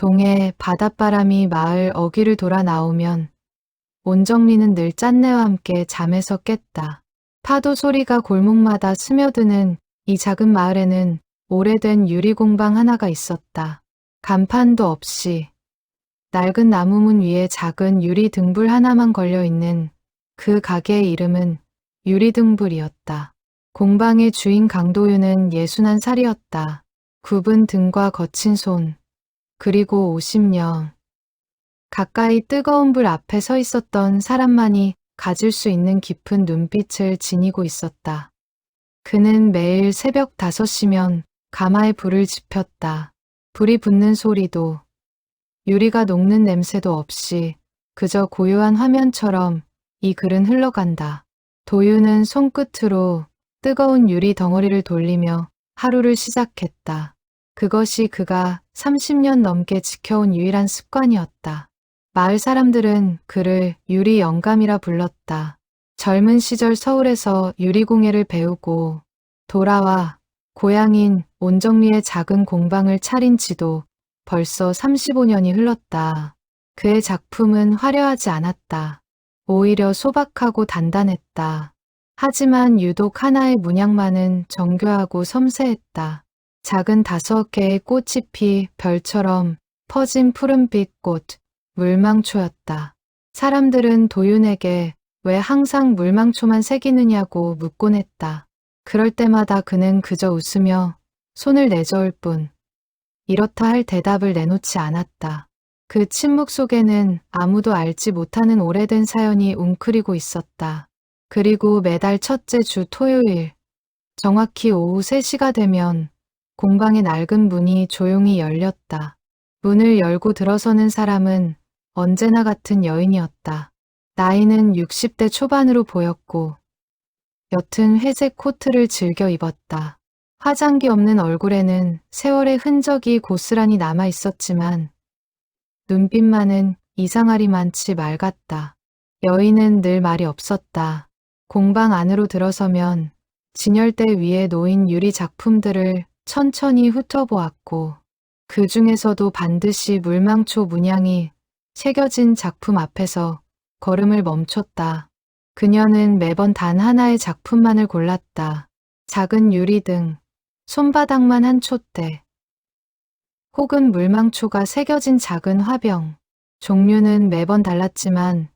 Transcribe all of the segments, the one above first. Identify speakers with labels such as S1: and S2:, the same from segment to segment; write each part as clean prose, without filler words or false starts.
S1: 동해 바닷바람이 마을 어귀를 돌아 나오면 온정리는 늘 짠내와 함께 잠에서 깼다. 파도 소리가 골목마다 스며드는 이 작은 마을에는 오래된 유리공방 하나가 있었다. 간판도 없이 낡은 나무문 위에 작은 유리 등불 하나만 걸려있는 그 가게의 이름은 유리등불이었다. 공방의 주인 강도윤은 61살이었다. 굽은 등과 거친 손, 그리고 50년. 가까이 뜨거운 불 앞에 서 있었던 사람만이 가질 수 있는 깊은 눈빛을 지니고 있었다. 그는 매일 새벽 5시면 가마에 불을 지폈다. 불이 붙는 소리도 유리가 녹는 냄새도 없이 그저 고요한 화면처럼 이 글은 흘러간다. 도윤은 손끝으로 뜨거운 유리 덩어리를 돌리며 하루를 시작했다. 그것이 그가 30년 넘게 지켜온 유일한 습관이었다. 마을 사람들은 그를 유리 영감이라 불렀다. 젊은 시절 서울에서 유리공예를 배우고 돌아와 고향인 온정리의 작은 공방을 차린 지도 벌써 35년이 흘렀다. 그의 작품은 화려하지 않았다. 오히려 소박하고 단단했다. 하지만 유독 하나의 문양만은 정교하고 섬세했다. 작은 5개의 꽃이 피 별처럼 퍼진 푸른빛 꽃, 물망초였다. 사람들은 도윤에게 왜 항상 물망초만 새기느냐고 묻곤 했다. 그럴 때마다 그는 그저 웃으며 손을 내저을 뿐 이렇다 할 대답을 내놓지 않았다. 그 침묵 속에는 아무도 알지 못하는 오래된 사연이 웅크리고 있었다. 그리고 매달 첫째 주 토요일, 정확히 오후 3시가 되면 공방의 낡은 문이 조용히 열렸다. 문을 열고 들어서는 사람은 언제나 같은 여인이었다. 나이는 60대 초반으로 보였고 옅은 회색 코트를 즐겨 입었다. 화장기 없는 얼굴에는 세월의 흔적이 고스란히 남아 있었지만 눈빛만은 이상하리만치 맑았다. 여인은 늘 말이 없었다. 공방 안으로 들어서면 진열대 위에 놓인 유리 작품들을 천천히 훑어보았고 그 중에서도 반드시 물망초 문양이 새겨진 작품 앞에서 걸음을 멈췄다. 그녀는 매번 단 하나의 작품만을 골랐다. 작은 유리등, 손바닥만 한 촛대, 혹은 물망초가 새겨진 작은 화병. 종류는 매번 달랐지만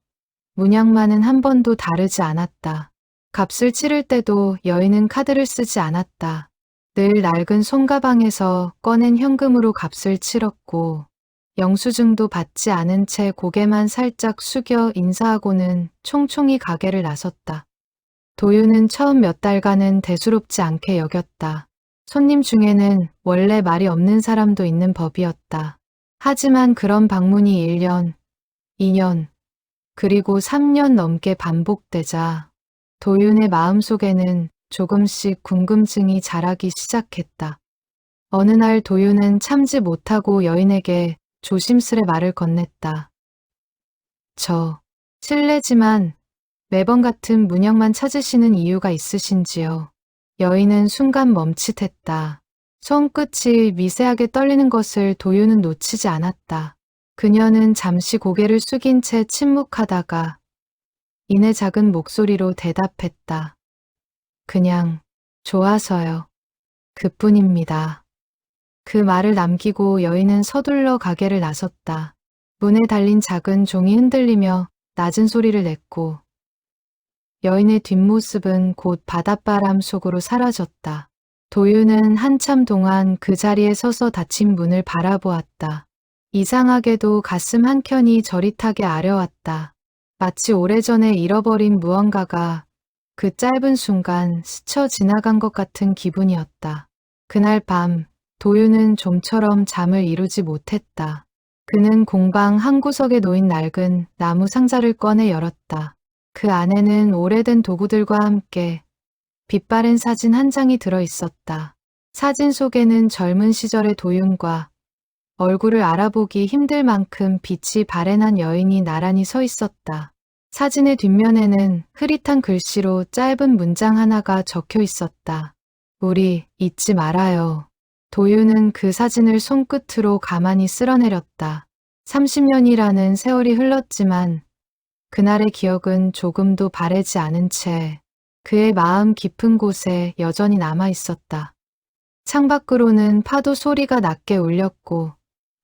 S1: 문양만은 한 번도 다르지 않았다. 값을 치를 때도 여인은 카드를 쓰지 않았다. 늘 낡은 손가방에서 꺼낸 현금으로 값을 치렀고 영수증도 받지 않은 채 고개만 살짝 숙여 인사하고는 총총히 가게를 나섰다. 도윤은 처음 몇 달간은 대수롭지 않게 여겼다. 손님 중에는 원래 말이 없는 사람도 있는 법이었다. 하지만 그런 방문이 1년, 2년, 그리고 3년 넘게 반복되자 도윤의 마음속에는 조금씩 궁금증이 자라기 시작했다. 어느 날 도윤은 참지 못하고 여인에게 조심스레 말을 건넸다. 실례지만 매번 같은 문양만 찾으시는 이유가 있으신지요? 여인은 순간 멈칫했다. 손끝이 미세하게 떨리는 것을 도윤은 놓치지 않았다. 그녀는 잠시 고개를 숙인 채 침묵하다가 이내 작은 목소리로 대답했다. 그냥 좋아서요. 그뿐입니다. 그 말을 남기고 여인은 서둘러 가게를 나섰다. 문에 달린 작은 종이 흔들리며 낮은 소리를 냈고 여인의 뒷모습은 곧 바닷바람 속으로 사라졌다. 도윤은 한참 동안 그 자리에 서서 닫힌 문을 바라보았다. 이상하게도 가슴 한켠이 저릿하게 아려왔다. 마치 오래전에 잃어버린 무언가가 그 짧은 순간 스쳐 지나간 것 같은 기분이었다. 그날 밤 도윤은 좀처럼 잠을 이루지 못했다. 그는 공방 한 구석에 놓인 낡은 나무 상자를 꺼내 열었다. 그 안에는 오래된 도구들과 함께 빛바랜 사진 한 장이 들어 있었다. 사진 속에는 젊은 시절의 도윤과 얼굴을 알아보기 힘들 만큼 빛이 바랜한 여인이 나란히 서 있었다. 사진의 뒷면에는 흐릿한 글씨로 짧은 문장 하나가 적혀 있었다. 우리 잊지 말아요. 도윤은 그 사진을 손끝으로 가만히 쓸어내렸다. 30년이라는 세월이 흘렀지만 그날의 기억은 조금도 바래지 않은 채 그의 마음 깊은 곳에 여전히 남아 있었다. 창밖으로는 파도 소리가 낮게 울렸고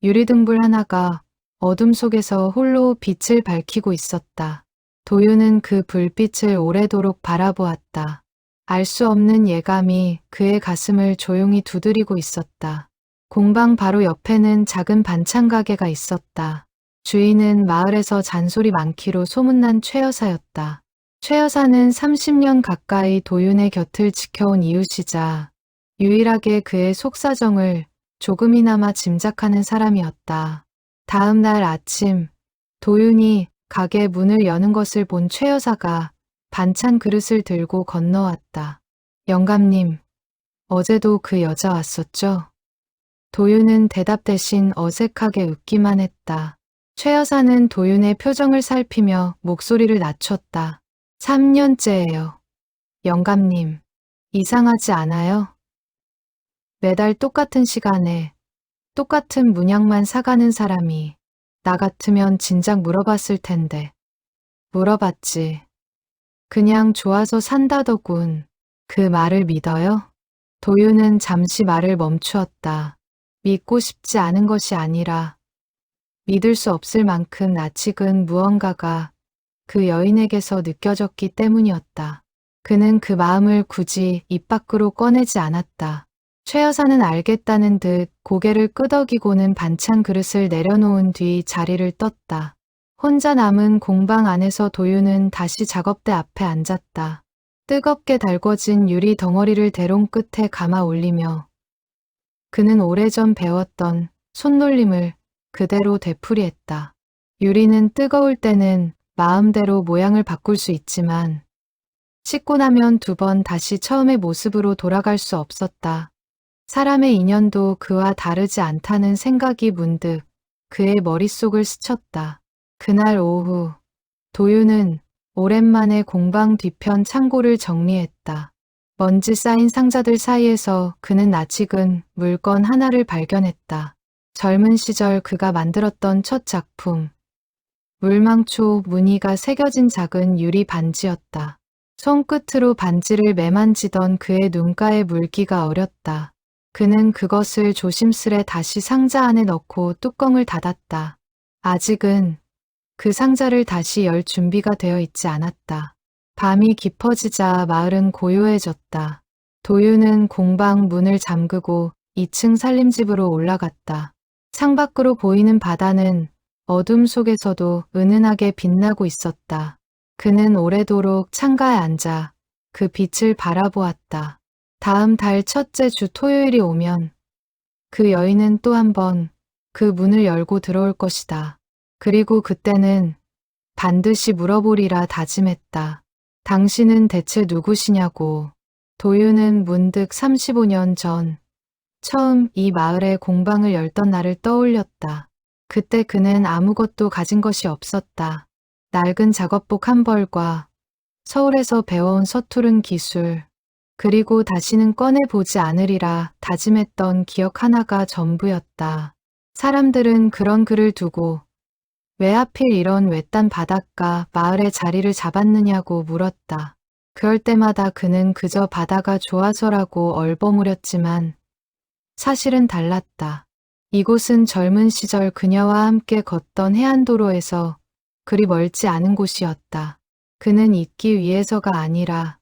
S1: 유리등불 하나가 어둠 속에서 홀로 빛을 밝히고 있었다. 도윤은 그 불빛을 오래도록 바라보았다. 알 수 없는 예감이 그의 가슴을 조용히 두드리고 있었다. 공방 바로 옆에는 작은 반찬 가게가 있었다. 주인은 마을에서 잔소리 많기로 소문난 최 여사였다. 최 여사는 30년 가까이 도윤의 곁을 지켜온 이웃이자 유일하게 그의 속사정을 조금이나마 짐작하는 사람이었다. 다음 날 아침, 도윤이 가게 문을 여는 것을 본 최 여사가 반찬 그릇을 들고 건너왔다. 영감님, 어제도 그 여자 왔었죠? 도윤은 대답 대신 어색하게 웃기만 했다. 최 여사는 도윤의 표정을 살피며 목소리를 낮췄다. 3년째예요. 영감님, 이상하지 않아요? 매달 똑같은 시간에 똑같은 문양만 사가는 사람이 나 같으면 진작 물어봤을 텐데. 물어봤지. 그냥 좋아서 산다더군. 그 말을 믿어요? 도윤은 잠시 말을 멈추었다. 믿고 싶지 않은 것이 아니라 믿을 수 없을 만큼 낯익은 무언가가 그 여인에게서 느껴졌기 때문이었다. 그는 그 마음을 굳이 입 밖으로 꺼내지 않았다. 최 여사는 알겠다는 듯 고개를 끄덕이고는 반찬 그릇을 내려놓은 뒤 자리를 떴다. 혼자 남은 공방 안에서 도윤은 다시 작업대 앞에 앉았다. 뜨겁게 달궈진 유리 덩어리를 대롱 끝에 감아 올리며 그는 오래전 배웠던 손놀림을 그대로 되풀이했다. 유리는 뜨거울 때는 마음대로 모양을 바꿀 수 있지만 식고 나면 2번 다시 처음의 모습으로 돌아갈 수 없었다. 사람의 인연도 그와 다르지 않다는 생각이 문득 그의 머릿속을 스쳤다. 그날 오후, 도윤은 오랜만에 공방 뒤편 창고를 정리했다. 먼지 쌓인 상자들 사이에서 그는 낯익은 물건 하나를 발견했다. 젊은 시절 그가 만들었던 첫 작품. 물망초 무늬가 새겨진 작은 유리 반지였다. 손끝으로 반지를 매만지던 그의 눈가에 물기가 어렸다. 그는 그것을 조심스레 다시 상자 안에 넣고 뚜껑을 닫았다. 아직은 그 상자를 다시 열 준비가 되어 있지 않았다. 밤이 깊어지자 마을은 고요해졌다. 도윤은 공방 문을 잠그고 2층 살림집으로 올라갔다. 창밖으로 보이는 바다는 어둠 속에서도 은은하게 빛나고 있었다. 그는 오래도록 창가에 앉아 그 빛을 바라보았다. 다음 달 첫째 주 토요일이 오면 그 여인은 또 한 번 그 문을 열고 들어올 것이다. 그리고 그때는 반드시 물어보리라 다짐했다. 당신은 대체 누구시냐고. 도윤은 문득 35년 전 처음 이 마을에 공방을 열던 날을 떠올렸다. 그때 그는 아무것도 가진 것이 없었다. 낡은 작업복 한 벌과 서울에서 배워온 서투른 기술, 그리고 다시는 꺼내보지 않으리라 다짐했던 기억 하나가 전부였다. 사람들은 그런 그를 두고 왜 하필 이런 외딴 바닷가 마을에 자리를 잡았느냐고 물었다. 그럴 때마다 그는 그저 바다가 좋아서라고 얼버무렸지만 사실은 달랐다. 이곳은 젊은 시절 그녀와 함께 걷던 해안도로에서 그리 멀지 않은 곳이었다. 그는 잊기 위해서가 아니라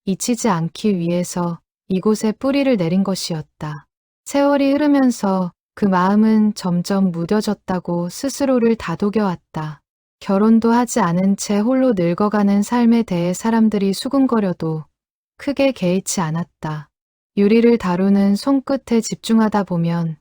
S1: 잊히지 않기 위해서 이곳에 뿌리를 내린 것이었다. 세월이 흐르면서 그 마음은 점점 무뎌졌다고 스스로를 다독여왔다. 결혼도 하지 않은 채 홀로 늙어가는 삶에 대해 사람들이 수군거려도 크게 개의치 않았다. 유리를 다루는 손끝에 집중하다 보면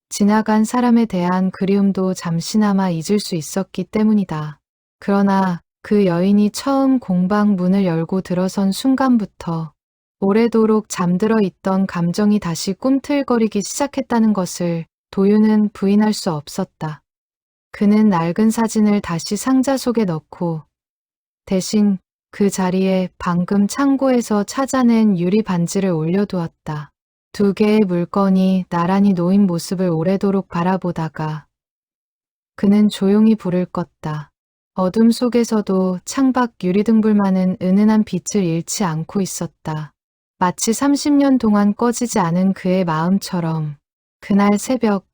S1: 지나간 사람에 대한 그리움도 잠시나마 잊을 수 있었기 때문이다. 그러나 그 여인이 처음 공방 문을 열고 들어선 순간부터 오래도록 잠들어 있던 감정이 다시 꿈틀거리기 시작했다는 것을 도윤은 부인할 수 없었다. 그는 낡은 사진을 다시 상자 속에 넣고 대신 그 자리에 방금 창고에서 찾아낸 유리 반지를 올려두었다. 두 개의 물건이 나란히 놓인 모습을 오래도록 바라보다가 그는 조용히 불을 껐다. 어둠 속에서도 창밖 유리등불만은 은은한 빛을 잃지 않고 있었다. 마치 30년 동안 꺼지지 않은 그의 마음처럼. 그날 새벽,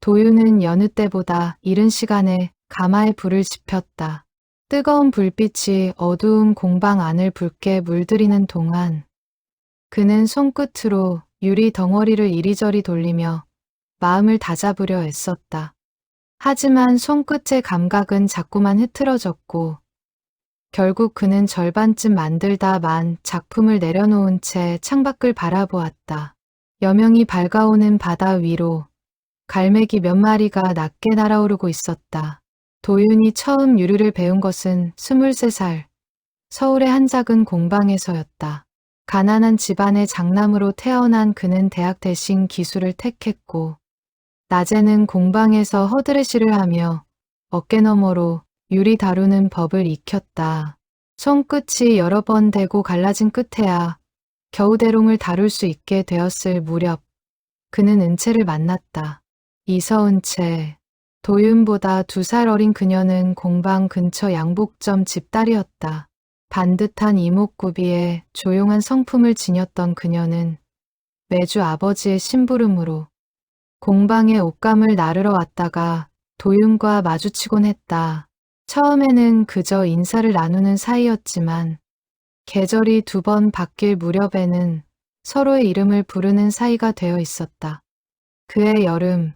S1: 도윤은 여느 때보다 이른 시간에 가마에 불을 지폈다. 뜨거운 불빛이 어두운 공방 안을 붉게 물들이는 동안 그는 손끝으로 유리 덩어리를 이리저리 돌리며 마음을 다잡으려 애썼다. 하지만 손끝의 감각은 자꾸만 흐트러졌고 결국 그는 절반쯤 만들다 만 작품을 내려놓은 채 창밖을 바라보았다. 여명이 밝아오는 바다 위로 갈매기 몇 마리가 낮게 날아오르고 있었다. 도윤이 처음 유리를 배운 것은 23살, 서울의 한 작은 공방에서였다. 가난한 집안의 장남으로 태어난 그는 대학 대신 기술을 택했고 낮에는 공방에서 허드레시를 하며 어깨너머로 유리 다루는 법을 익혔다. 손끝이 여러 번 대고 갈라진 끝에야 겨우 대롱을 다룰 수 있게 되었을 무렵 그는 은채를 만났다. 이서은채. 도윤보다 2살 어린 그녀는 공방 근처 양복점 집딸이었다. 반듯한 이목구비에 조용한 성품을 지녔던 그녀는 매주 아버지의 심부름으로 공방에 옷감을 나르러 왔다가 도윤과 마주치곤 했다. 처음에는 그저 인사를 나누는 사이였지만 계절이 2번 바뀔 무렵에는 서로의 이름을 부르는 사이가 되어 있었다. 그해 여름,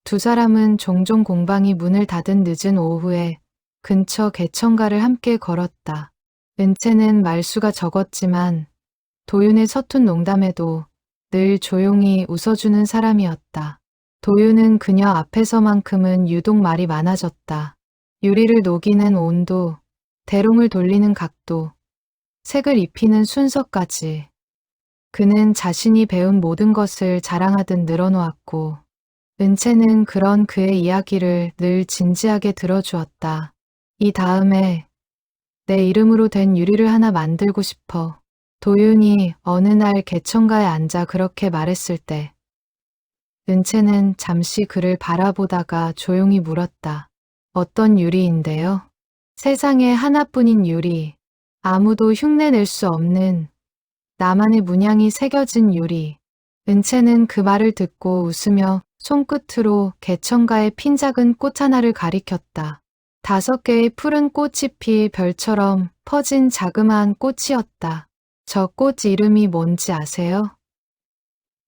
S1: 두 사람은 종종 공방이 문을 닫은 늦은 오후에 근처 개천가를 함께 걸었다. 은채는 말수가 적었지만 도윤의 서툰 농담에도 늘 조용히 웃어주는 사람이었다. 도윤은 그녀 앞에서만큼은 유독 말이 많아졌다. 유리를 녹이는 온도, 대롱을 돌리는 각도, 색을 입히는 순서까지. 그는 자신이 배운 모든 것을 자랑하듯 늘어놓았고 은채는 그런 그의 이야기를 늘 진지하게 들어주었다. 이 다음에 내 이름으로 된 유리를 하나 만들고 싶어. 도윤이 어느 날 개천가에 앉아 그렇게 말했을 때 은채는 잠시 그를 바라보다가 조용히 물었다. 어떤 유리인데요? 세상에 하나뿐인 유리, 아무도 흉내낼 수 없는 나만의 문양이 새겨진 유리. 은채는 그 말을 듣고 웃으며 손끝으로 개천가에 핀 작은 꽃 하나를 가리켰다. 5개의 푸른 꽃잎이 별처럼 퍼진 자그마한 꽃이었다. 저 꽃 이름이 뭔지 아세요?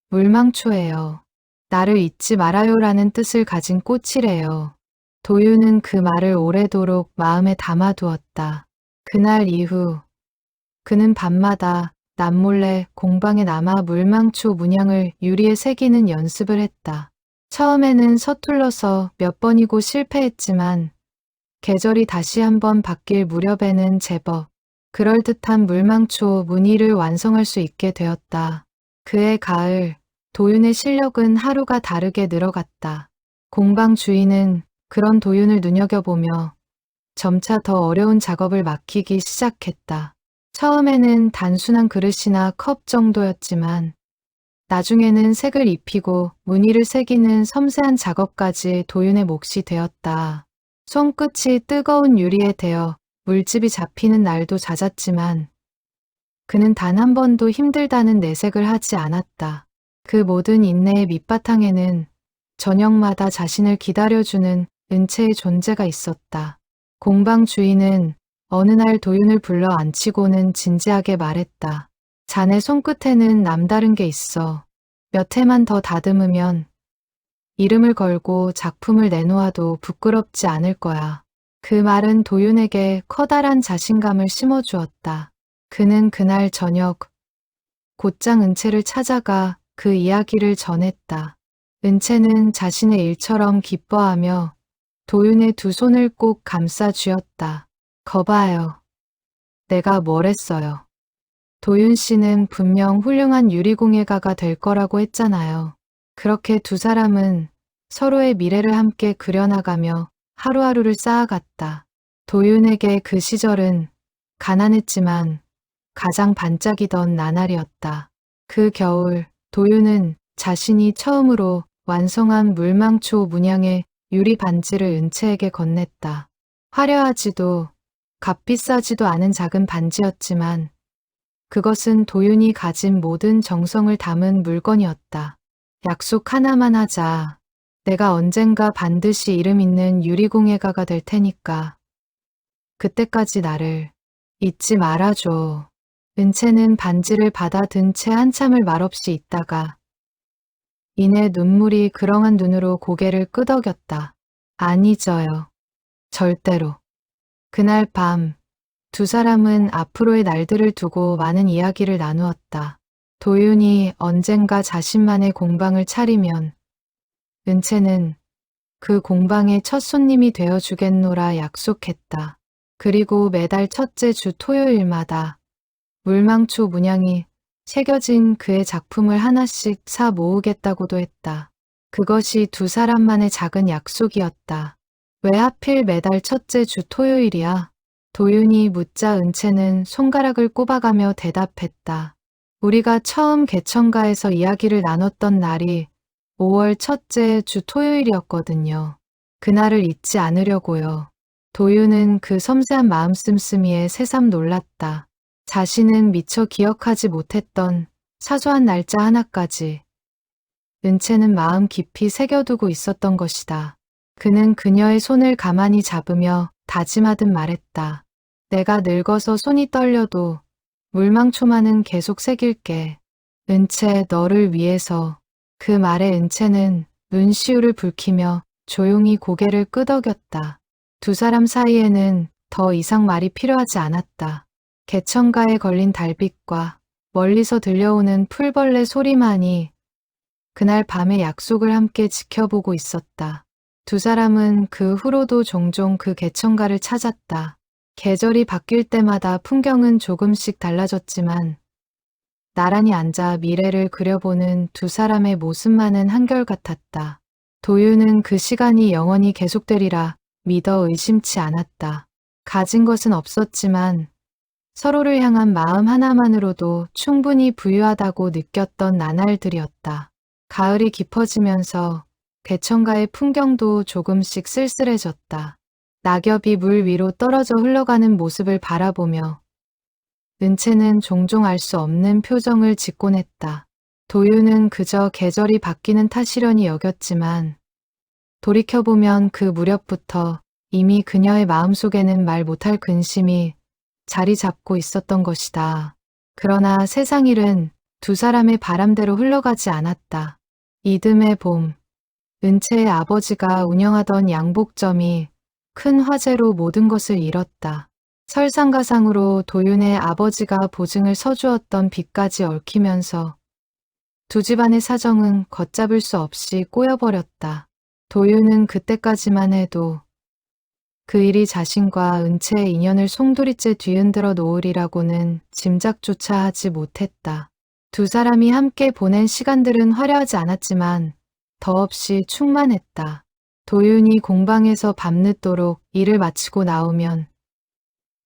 S1: 물망초예요. 나를 잊지 말아요라는 뜻을 가진 꽃이래요. 도윤은 그 말을 오래도록 마음에 담아두었다. 그날 이후 그는 밤마다 남몰래 공방에 남아 물망초 문양을 유리에 새기는 연습을 했다. 처음에는 서툴러서 몇 번이고 실패했지만 계절이 다시 한번 바뀔 무렵에는 제법 그럴듯한 물망초 무늬를 완성할 수 있게 되었다. 그해 가을, 도윤의 실력은 하루가 다르게 늘어갔다. 공방 주인은 그런 도윤을 눈여겨보며 점차 더 어려운 작업을 맡기기 시작했다. 처음에는 단순한 그릇이나 컵 정도였지만 나중에는 색을 입히고 무늬를 새기는 섬세한 작업까지 도윤의 몫이 되었다. 손끝이 뜨거운 유리에 대어 물집이 잡히는 날도 잦았지만 그는 단 한 번도 힘들다는 내색을 하지 않았다. 그 모든 인내의 밑바탕에는 저녁마다 자신을 기다려주는 은채의 존재가 있었다. 공방 주인은 어느 날 도윤을 불러 앉히고는 진지하게 말했다. 자네 손끝에는 남다른 게 있어. 몇 해만 더 다듬으면 이름을 걸고 작품을 내놓아도 부끄럽지 않을 거야. 그 말은 도윤에게 커다란 자신감을 심어주었다. 그는 그날 저녁 곧장 은채를 찾아가 그 이야기를 전했다. 은채는 자신의 일처럼 기뻐하며 도윤의 2 손을 꼭 감싸 쥐었다. 거봐요. 내가 뭘 했어요. 도윤 씨는 분명 훌륭한 유리공예가가 될 거라고 했잖아요. 그렇게 2 사람은 서로의 미래를 함께 그려나가며 하루하루를 쌓아갔다. 도윤에게 그 시절은 가난했지만 가장 반짝이던 나날이었다. 그 겨울 도윤은 자신이 처음으로 완성한 물망초 문양의 유리 반지를 은채에게 건넸다. 화려하지도 값비싸지도 않은 작은 반지였지만 그것은 도윤이 가진 모든 정성을 담은 물건이었다. 약속 하나만 하자. 내가 언젠가 반드시 이름 있는 유리공예가가 될 테니까 그때까지 나를 잊지 말아줘. 은채는 반지를 받아든 채 한참을 말없이 있다가 이내 눈물이 그렁한 눈으로 고개를 끄덕였다. 안 잊어요. 절대로. 그날 밤 두 사람은 앞으로의 날들을 두고 많은 이야기를 나누었다. 도윤이 언젠가 자신만의 공방을 차리면 은채는 그 공방의 첫 손님이 되어주겠노라 약속했다. 그리고 매달 첫째 주 토요일마다 물망초 문양이 새겨진 그의 작품을 하나씩 사 모으겠다고도 했다. 그것이 두 사람만의 작은 약속이었다. 왜 하필 매달 첫째 주 토요일이야? 도윤이 묻자 은채는 손가락을 꼽아가며 대답했다. 우리가 처음 개천가에서 이야기를 나눴던 날이 5월 첫째 주 토요일이었거든요. 그날을 잊지 않으려고요. 도윤은 그 섬세한 마음 씀씀이에 새삼 놀랐다. 자신은 미처 기억하지 못했던 사소한 날짜 하나까지 은채는 마음 깊이 새겨두고 있었던 것이다. 그는 그녀의 손을 가만히 잡으며 다짐하듯 말했다. 내가 늙어서 손이 떨려도 물망초만은 계속 새길게. 은채, 너를 위해서. 그 말에 은채는 눈시울을 붉히며 조용히 고개를 끄덕였다. 두 사람 사이에는 더 이상 말이 필요하지 않았다. 개천가에 걸린 달빛과 멀리서 들려오는 풀벌레 소리만이 그날 밤의 약속을 함께 지켜보고 있었다. 두 사람은 그 후로도 종종 그 개천가를 찾았다. 계절이 바뀔 때마다 풍경은 조금씩 달라졌지만 나란히 앉아 미래를 그려보는 두 사람의 모습만은 한결같았다. 도윤은 그 시간이 영원히 계속되리라 믿어 의심치 않았다. 가진 것은 없었지만 서로를 향한 마음 하나만으로도 충분히 부유하다고 느꼈던 나날들이었다. 가을이 깊어지면서 개천가의 풍경도 조금씩 쓸쓸해졌다. 낙엽이 물 위로 떨어져 흘러가는 모습을 바라보며 은채는 종종 알 수 없는 표정을 짓곤 했다. 도윤은 그저 계절이 바뀌는 탓이려니 여겼지만 돌이켜보면 그 무렵부터 이미 그녀의 마음속에는 말 못할 근심이 자리 잡고 있었던 것이다. 그러나 세상 일은 두 사람의 바람대로 흘러가지 않았다. 이듬해 봄, 은채의 아버지가 운영하던 양복점이 큰 화재로 모든 것을 잃었다. 설상가상으로 도윤의 아버지가 보증을 서주었던 빚까지 얽히면서 두 집안의 사정은 걷잡을 수 없이 꼬여버렸다. 도윤은 그때까지만 해도 그 일이 자신과 은채의 인연을 송두리째 뒤흔들어 놓으리라고는 짐작조차 하지 못했다. 두 사람이 함께 보낸 시간들은 화려하지 않았지만 더없이 충만했다. 도윤이 공방에서 밤늦도록 일을 마치고 나오면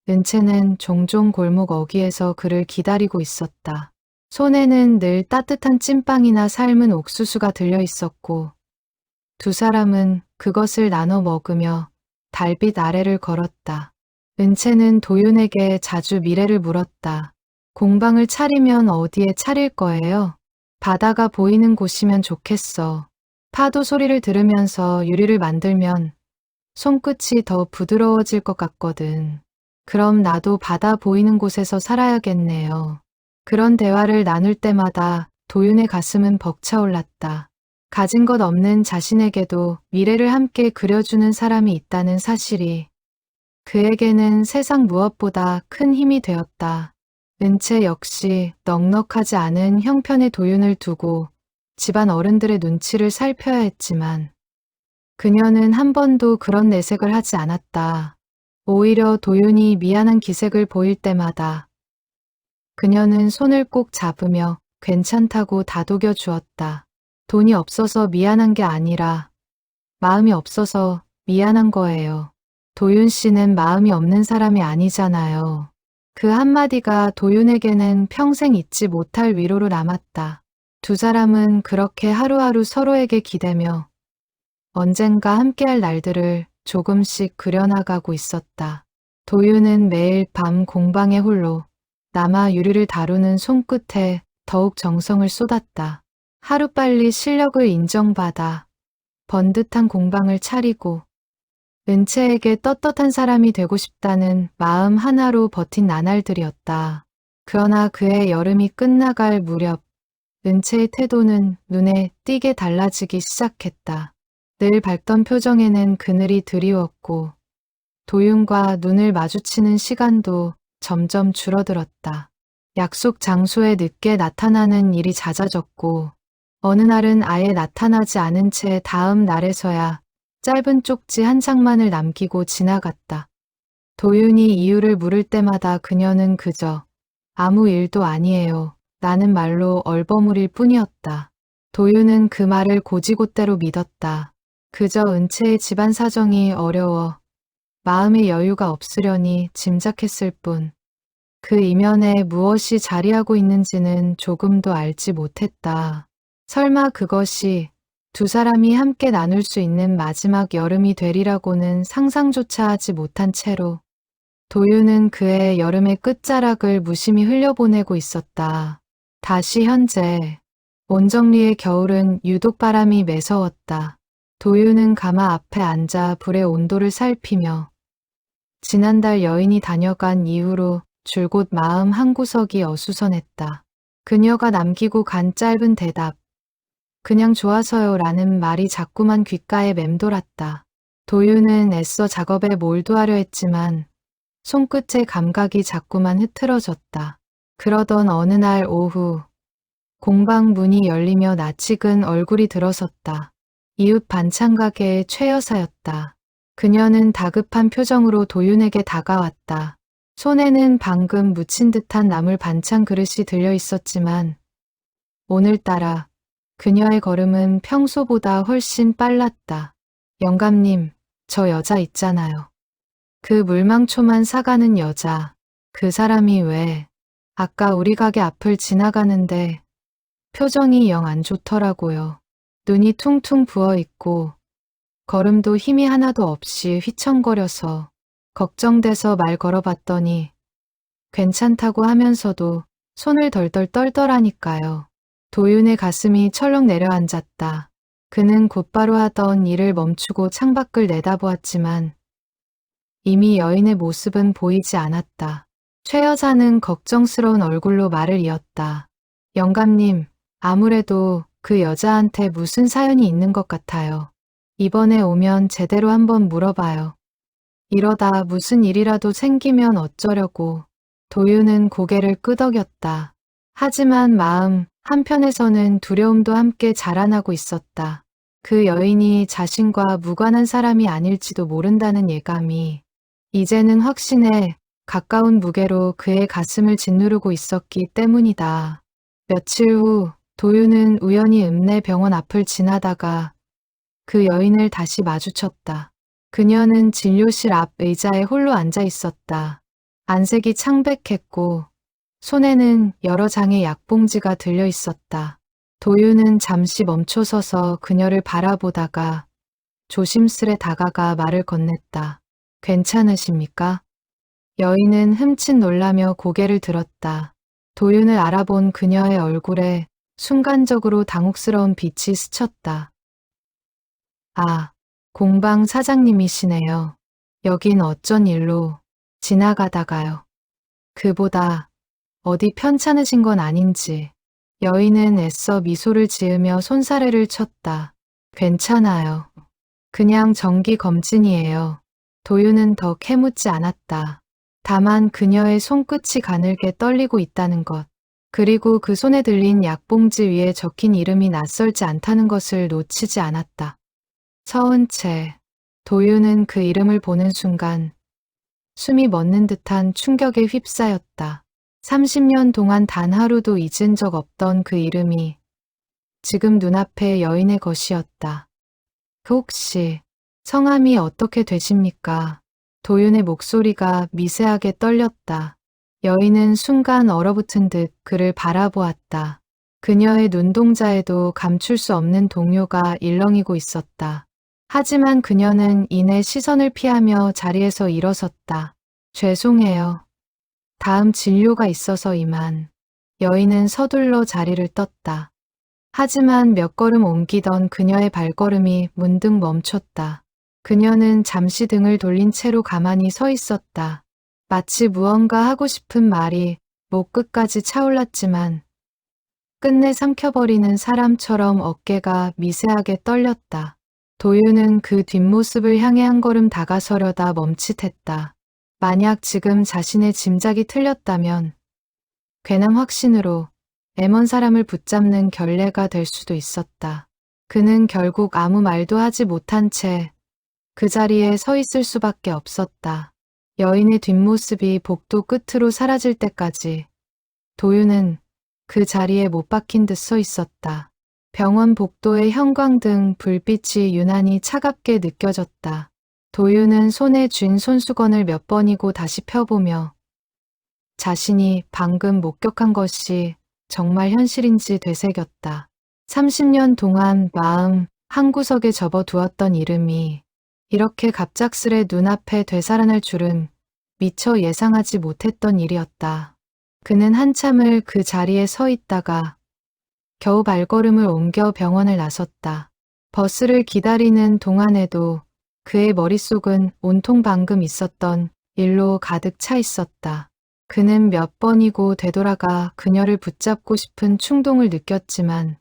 S1: 은채는 종종 골목 어귀에서 그를 기다리고 있었다. 손에는 늘 따뜻한 찐빵이나 삶은 옥수수가 들려 있었고 두 사람은 그것을 나눠 먹으며 달빛 아래를 걸었다. 은채는 도윤에게 자주 미래를 물었다. 공방을 차리면 어디에 차릴 거예요? 바다가 보이는 곳이면 좋겠어. 파도 소리를 들으면서 유리를 만들면 손끝이 더 부드러워질 것 같거든. 그럼 나도 바다 보이는 곳에서 살아야겠네요. 그런 대화를 나눌 때마다 도윤의 가슴은 벅차올랐다. 가진 것 없는 자신에게도 미래를 함께 그려주는 사람이 있다는 사실이 그에게는 세상 무엇보다 큰 힘이 되었다. 은채 역시 넉넉하지 않은 형편의 도윤을 두고 집안 어른들의 눈치를 살펴야 했지만 그녀는 한 번도 그런 내색을 하지 않았다. 오히려 도윤이 미안한 기색을 보일 때마다 그녀는 손을 꼭 잡으며 괜찮다고 다독여 주었다. 돈이 없어서 미안한 게 아니라 마음이 없어서 미안한 거예요. 도윤 씨는 마음이 없는 사람이 아니잖아요. 그 한마디가 도윤에게는 평생 잊지 못할 위로로 남았다. 두 사람은 그렇게 하루하루 서로에게 기대며 언젠가 함께할 날들을 조금씩 그려나가고 있었다. 도윤은 매일 밤 공방에 홀로 남아 유리를 다루는 손끝에 더욱 정성을 쏟았다. 하루빨리 실력을 인정받아 번듯한 공방을 차리고 은채에게 떳떳한 사람이 되고 싶다는 마음 하나로 버틴 나날들이었다. 그러나 그의 여름이 끝나갈 무렵 은채의 태도는 눈에 띄게 달라지기 시작했다. 늘 밝던 표정에는 그늘이 드리웠고 도윤과 눈을 마주치는 시간도 점점 줄어들었다. 약속 장소에 늦게 나타나는 일이 잦아졌고 어느 날은 아예 나타나지 않은 채 다음 날에서야 짧은 쪽지 한 장만을 남기고 지나갔다. 도윤이 이유를 물을 때마다 그녀는 그저 아무 일도 아니에요 라는 말로 얼버무릴 뿐이었다. 도윤은 그 말을 곧이곧대로 믿었다. 그저 은채의 집안 사정이 어려워 마음의 여유가 없으려니 짐작했을 뿐. 그 이면에 무엇이 자리하고 있는지는 조금도 알지 못했다. 설마 그것이 두 사람이 함께 나눌 수 있는 마지막 여름이 되리라고는 상상조차 하지 못한 채로 도윤은 그의 여름의 끝자락을 무심히 흘려보내고 있었다. 다시 현재 온정리의 겨울은 유독 바람이 매서웠다. 도윤은 가마 앞에 앉아 불의 온도를 살피며 지난달 여인이 다녀간 이후로 줄곧 마음 한구석이 어수선했다. 그녀가 남기고 간 짧은 대답, 그냥 좋아서요 라는 말이 자꾸만 귓가에 맴돌았다. 도윤은 애써 작업에 몰두하려 했지만 손끝의 감각이 자꾸만 흐트러졌다. 그러던 어느 날 오후 공방 문이 열리며 낯익은 얼굴이 들어섰다. 이웃 반찬 가게의 최 여사였다. 그녀는 다급한 표정으로 도윤에게 다가왔다. 손에는 방금 묻힌 듯한 나물 반찬 그릇이 들려 있었지만 오늘따라 그녀의 걸음은 평소보다 훨씬 빨랐다. 영감님, 저 여자 있잖아요. 그 물망초만 사가는 여자. 그 사람이 왜 아까 우리 가게 앞을 지나가는데 표정이 영 안 좋더라고요. 눈이 퉁퉁 부어있고 걸음도 힘이 하나도 없이 휘청거려서 걱정돼서 말 걸어봤더니 괜찮다고 하면서도 손을 덜덜 떨더라니까요. 도윤의 가슴이 철렁 내려앉았다. 그는 곧바로 하던 일을 멈추고 창밖을 내다보았지만 이미 여인의 모습은 보이지 않았다. 최 여사는 걱정스러운 얼굴로 말을 이었다. 영감님, 아무래도 그 여자한테 무슨 사연이 있는 것 같아요. 이번에 오면 제대로 한번 물어봐요. 이러다 무슨 일이라도 생기면 어쩌려고. 도윤은 고개를 끄덕였다. 하지만 마음 한편에서는 두려움도 함께 자라나고 있었다. 그 여인이 자신과 무관한 사람이 아닐지도 모른다는 예감이 이제는 확신에 가까운 무게로 그의 가슴을 짓누르고 있었기 때문이다. 며칠 후 도윤은 우연히 읍내 병원 앞을 지나다가 그 여인을 다시 마주쳤다. 그녀는 진료실 앞 의자에 홀로 앉아 있었다. 안색이 창백했고 손에는 여러 장의 약봉지가 들려 있었다. 도윤은 잠시 멈춰서서 그녀를 바라보다가 조심스레 다가가 말을 건넸다. 괜찮으십니까? 여인은 흠칫 놀라며 고개를 들었다. 도윤을 알아본 그녀의 얼굴에 순간적으로 당혹스러운 빛이 스쳤다. 아, 공방 사장님이시네요. 여긴 어쩐 일로 지나가다가요. 그보다 어디 편찮으신 건 아닌지. 여인은 애써 미소를 지으며 손사래를 쳤다. 괜찮아요. 그냥 정기 검진이에요. 도윤은 더 캐묻지 않았다. 다만 그녀의 손끝이 가늘게 떨리고 있다는 것, 그리고 그 손에 들린 약봉지 위에 적힌 이름이 낯설지 않다는 것을 놓치지 않았다. 서은채. 도윤은 그 이름을 보는 순간 숨이 멎는 듯한 충격에 휩싸였다. 30년 동안 단 하루도 잊은 적 없던 그 이름이 지금 눈앞에 여인의 것이었다. 그 혹시 성함이 어떻게 되십니까? 도윤의 목소리가 미세하게 떨렸다. 여인은 순간 얼어붙은 듯 그를 바라보았다. 그녀의 눈동자에도 감출 수 없는 동요가 일렁이고 있었다. 하지만 그녀는 이내 시선을 피하며 자리에서 일어섰다. 죄송해요. 다음 진료가 있어서 이만. 여인은 서둘러 자리를 떴다. 하지만 몇 걸음 옮기던 그녀의 발걸음이 문득 멈췄다. 그녀는 잠시 등을 돌린 채로 가만히 서 있었다. 마치 무언가 하고 싶은 말이 목 끝까지 차올랐지만 끝내 삼켜버리는 사람처럼 어깨가 미세하게 떨렸다. 도유는 그 뒷모습을 향해 한 걸음 다가서려다 멈칫했다. 만약 지금 자신의 짐작이 틀렸다면 괜한 확신으로 애먼 사람을 붙잡는 결례가 될 수도 있었다. 그는 결국 아무 말도 하지 못한 채 그 자리에 서 있을 수밖에 없었다. 여인의 뒷모습이 복도 끝으로 사라질 때까지 도유는 그 자리에 못 박힌 듯 서 있었다. 병원 복도의 형광등 불빛이 유난히 차갑게 느껴졌다. 도유는 손에 쥔 손수건을 몇 번이고 다시 펴보며 자신이 방금 목격한 것이 정말 현실인지 되새겼다. 30년 동안 마음 한구석에 접어두었던 이름이 이렇게 갑작스레 눈앞에 되살아날 줄은 미처 예상하지 못했던 일이었다. 그는 한참을 그 자리에 서 있다가 겨우 발걸음을 옮겨 병원을 나섰다. 버스를 기다리는 동안에도 그의 머릿속은 온통 방금 있었던 일로 가득 차 있었다. 그는 몇 번이고 되돌아가 그녀를 붙잡고 싶은 충동을 느꼈지만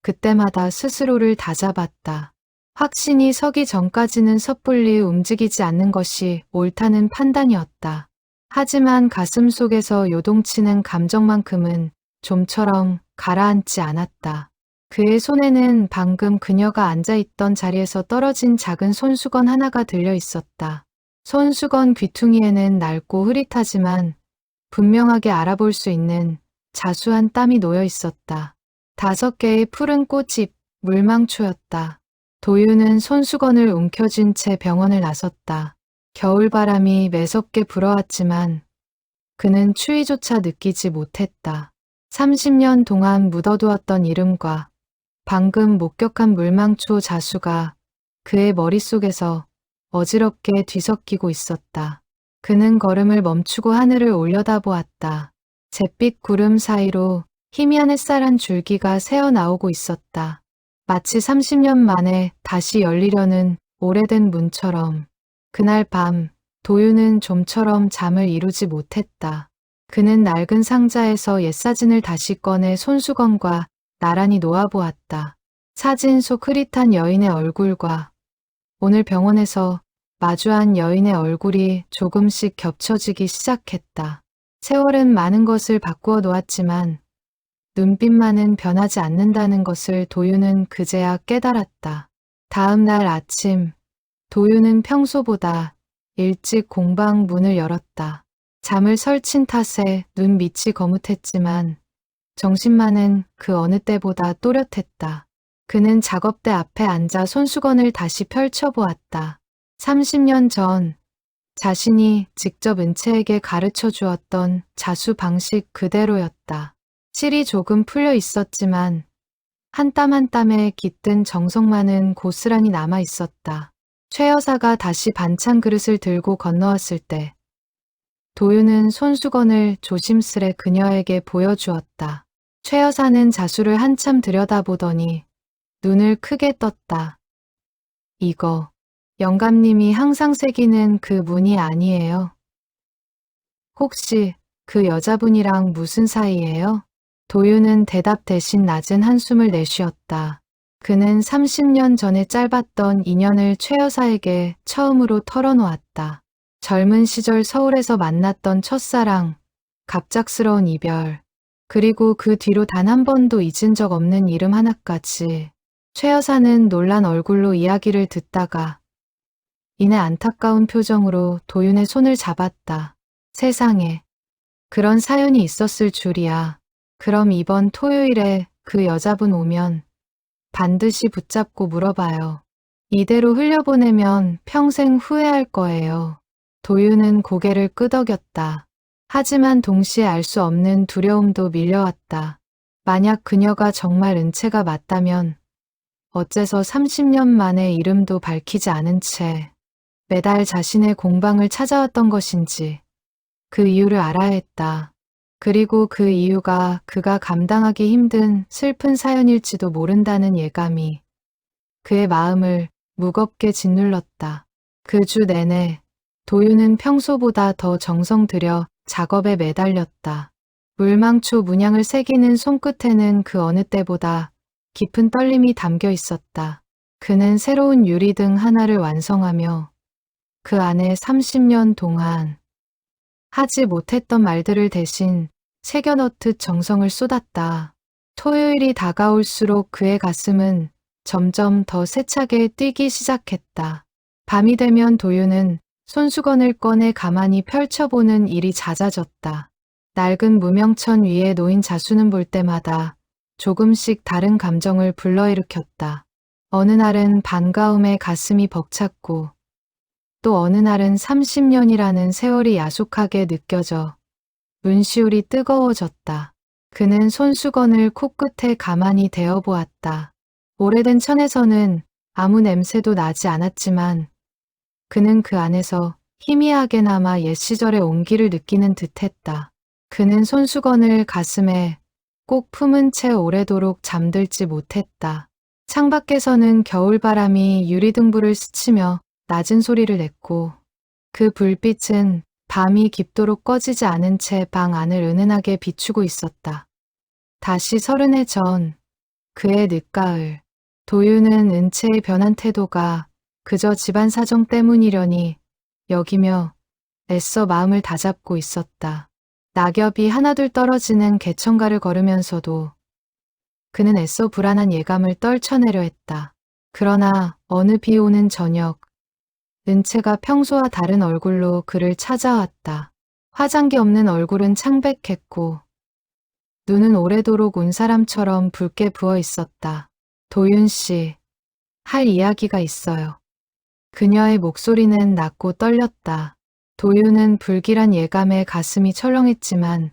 S1: 그때마다 스스로를 다잡았다. 확신이 서기 전까지는 섣불리 움직이지 않는 것이 옳다는 판단이었다. 하지만 가슴 속에서 요동치는 감정만큼은 좀처럼 가라앉지 않았다. 그의 손에는 방금 그녀가 앉아있던 자리에서 떨어진 작은 손수건 하나가 들려 있었다. 손수건 귀퉁이에는 낡고 흐릿하지만 분명하게 알아볼 수 있는 자수한 땀이 놓여 있었다. 5개의 푸른 꽃이 물망초였다. 도유는 손수건을 움켜쥔 채 병원을 나섰다. 겨울바람이 매섭게 불어왔지만 그는 추위조차 느끼지 못했다. 30년 동안 묻어두었던 이름과 방금 목격한 물망초 자수가 그의 머릿속에서 어지럽게 뒤섞이고 있었다. 그는 걸음을 멈추고 하늘을 올려다보았다. 잿빛 구름 사이로 희미한 햇살 한 줄기가 새어나오고 있었다. 마치 30년 만에 다시 열리려는 오래된 문처럼. 그날 밤 도유는 좀처럼 잠을 이루지 못했다. 그는 낡은 상자에서 옛 사진을 다시 꺼내 손수건과 나란히 놓아보았다. 사진 속 흐릿한 여인의 얼굴과 오늘 병원에서 마주한 여인의 얼굴이 조금씩 겹쳐지기 시작했다. 세월은 많은 것을 바꾸어 놓았지만 눈빛만은 변하지 않는다는 것을 도유는 그제야 깨달았다. 다음 날 아침, 도유는 평소보다 일찍 공방 문을 열었다. 잠을 설친 탓에 눈 밑이 거뭇했지만 정신만은 그 어느 때보다 또렷했다. 그는 작업대 앞에 앉아 손수건을 다시 펼쳐보았다. 30년 전 자신이 직접 은채에게 가르쳐 주었던 자수 방식 그대로였다. 실이 조금 풀려 있었지만 한 땀 한 땀에 깃든 정성만은 고스란히 남아 있었다. 최 여사가 다시 반찬 그릇을 들고 건너왔을 때 도유는 손수건을 조심스레 그녀에게 보여주었다. 최 여사는 자수를 한참 들여다보더니 눈을 크게 떴다. 이거 영감님이 항상 새기는 그 무늬 아니에요? 혹시 그 여자분이랑 무슨 사이예요? 도유는 대답 대신 낮은 한숨을 내쉬었다. 그는 30년 전에 짧았던 인연을 최 여사에게 처음으로 털어놓았다. 젊은 시절 서울에서 만났던 첫사랑, 갑작스러운 이별, 그리고 그 뒤로 단 한 번도 잊은 적 없는 이름 하나까지. 최 여사는 놀란 얼굴로 이야기를 듣다가 이내 안타까운 표정으로 도윤의 손을 잡았다. 세상에, 그런 사연이 있었을 줄이야. 그럼 이번 토요일에 그 여자분 오면 반드시 붙잡고 물어봐요. 이대로 흘려보내면 평생 후회할 거예요. 도윤은 고개를 끄덕였다. 하지만 동시에 알 수 없는 두려움도 밀려왔다. 만약 그녀가 정말 은채가 맞다면 어째서 30년 만에 이름도 밝히지 않은 채 매달 자신의 공방을 찾아왔던 것인지 그 이유를 알아야 했다. 그리고 그 이유가 그가 감당하기 힘든 슬픈 사연일지도 모른다는 예감이 그의 마음을 무겁게 짓눌렀다. 그 주 내내 도윤은 평소보다 더 정성 들여 작업에 매달렸다. 물망초 문양을 새기는 손끝에는 그 어느 때보다 깊은 떨림이 담겨 있었다. 그는 새로운 유리등 하나를 완성하며 그 안에 30년 동안 하지 못했던 말들을 대신 새겨 넣듯 정성을 쏟았다. 토요일이 다가올수록 그의 가슴은 점점 더 세차게 뛰기 시작했다. 밤이 되면 도윤은 손수건을 꺼내 가만히 펼쳐보는 일이 잦아졌다. 낡은 무명천 위에 놓인 자수는 볼 때마다 조금씩 다른 감정을 불러일으켰다. 어느 날은 반가움에 가슴이 벅찼고 또 어느 날은 30년이라는 세월이 야속하게 느껴져 눈시울이 뜨거워졌다. 그는 손수건을 코끝에 가만히 대어보았다. 오래된 천에서는 아무 냄새도 나지 않았지만 그는 그 안에서 희미하게나마 옛 시절의 온기를 느끼는 듯했다. 그는 손수건을 가슴에 꼭 품은 채 오래도록 잠들지 못했다. 창밖에서는 겨울바람이 유리등불을 스치며 낮은 소리를 냈고 그 불빛은 밤이 깊도록 꺼지지 않은 채 방 안을 은은하게 비추고 있었다. 다시 30해 전 그의 늦가을 도윤은 은채의 변한 태도가 그저 집안 사정 때문이려니 여기며 애써 마음을 다잡고 있었다. 낙엽이 하나둘 떨어지는 개천가를 걸으면서도 그는 애써 불안한 예감을 떨쳐내려 했다. 그러나 어느 비 오는 저녁 은채가 평소와 다른 얼굴로 그를 찾아왔다. 화장기 없는 얼굴은 창백했고 눈은 오래도록 온 사람처럼 붉게 부어 있었다. 도윤 씨, 할 이야기가 있어요. 그녀의 목소리는 낮고 떨렸다. 도윤은 불길한 예감에 가슴이 철렁했지만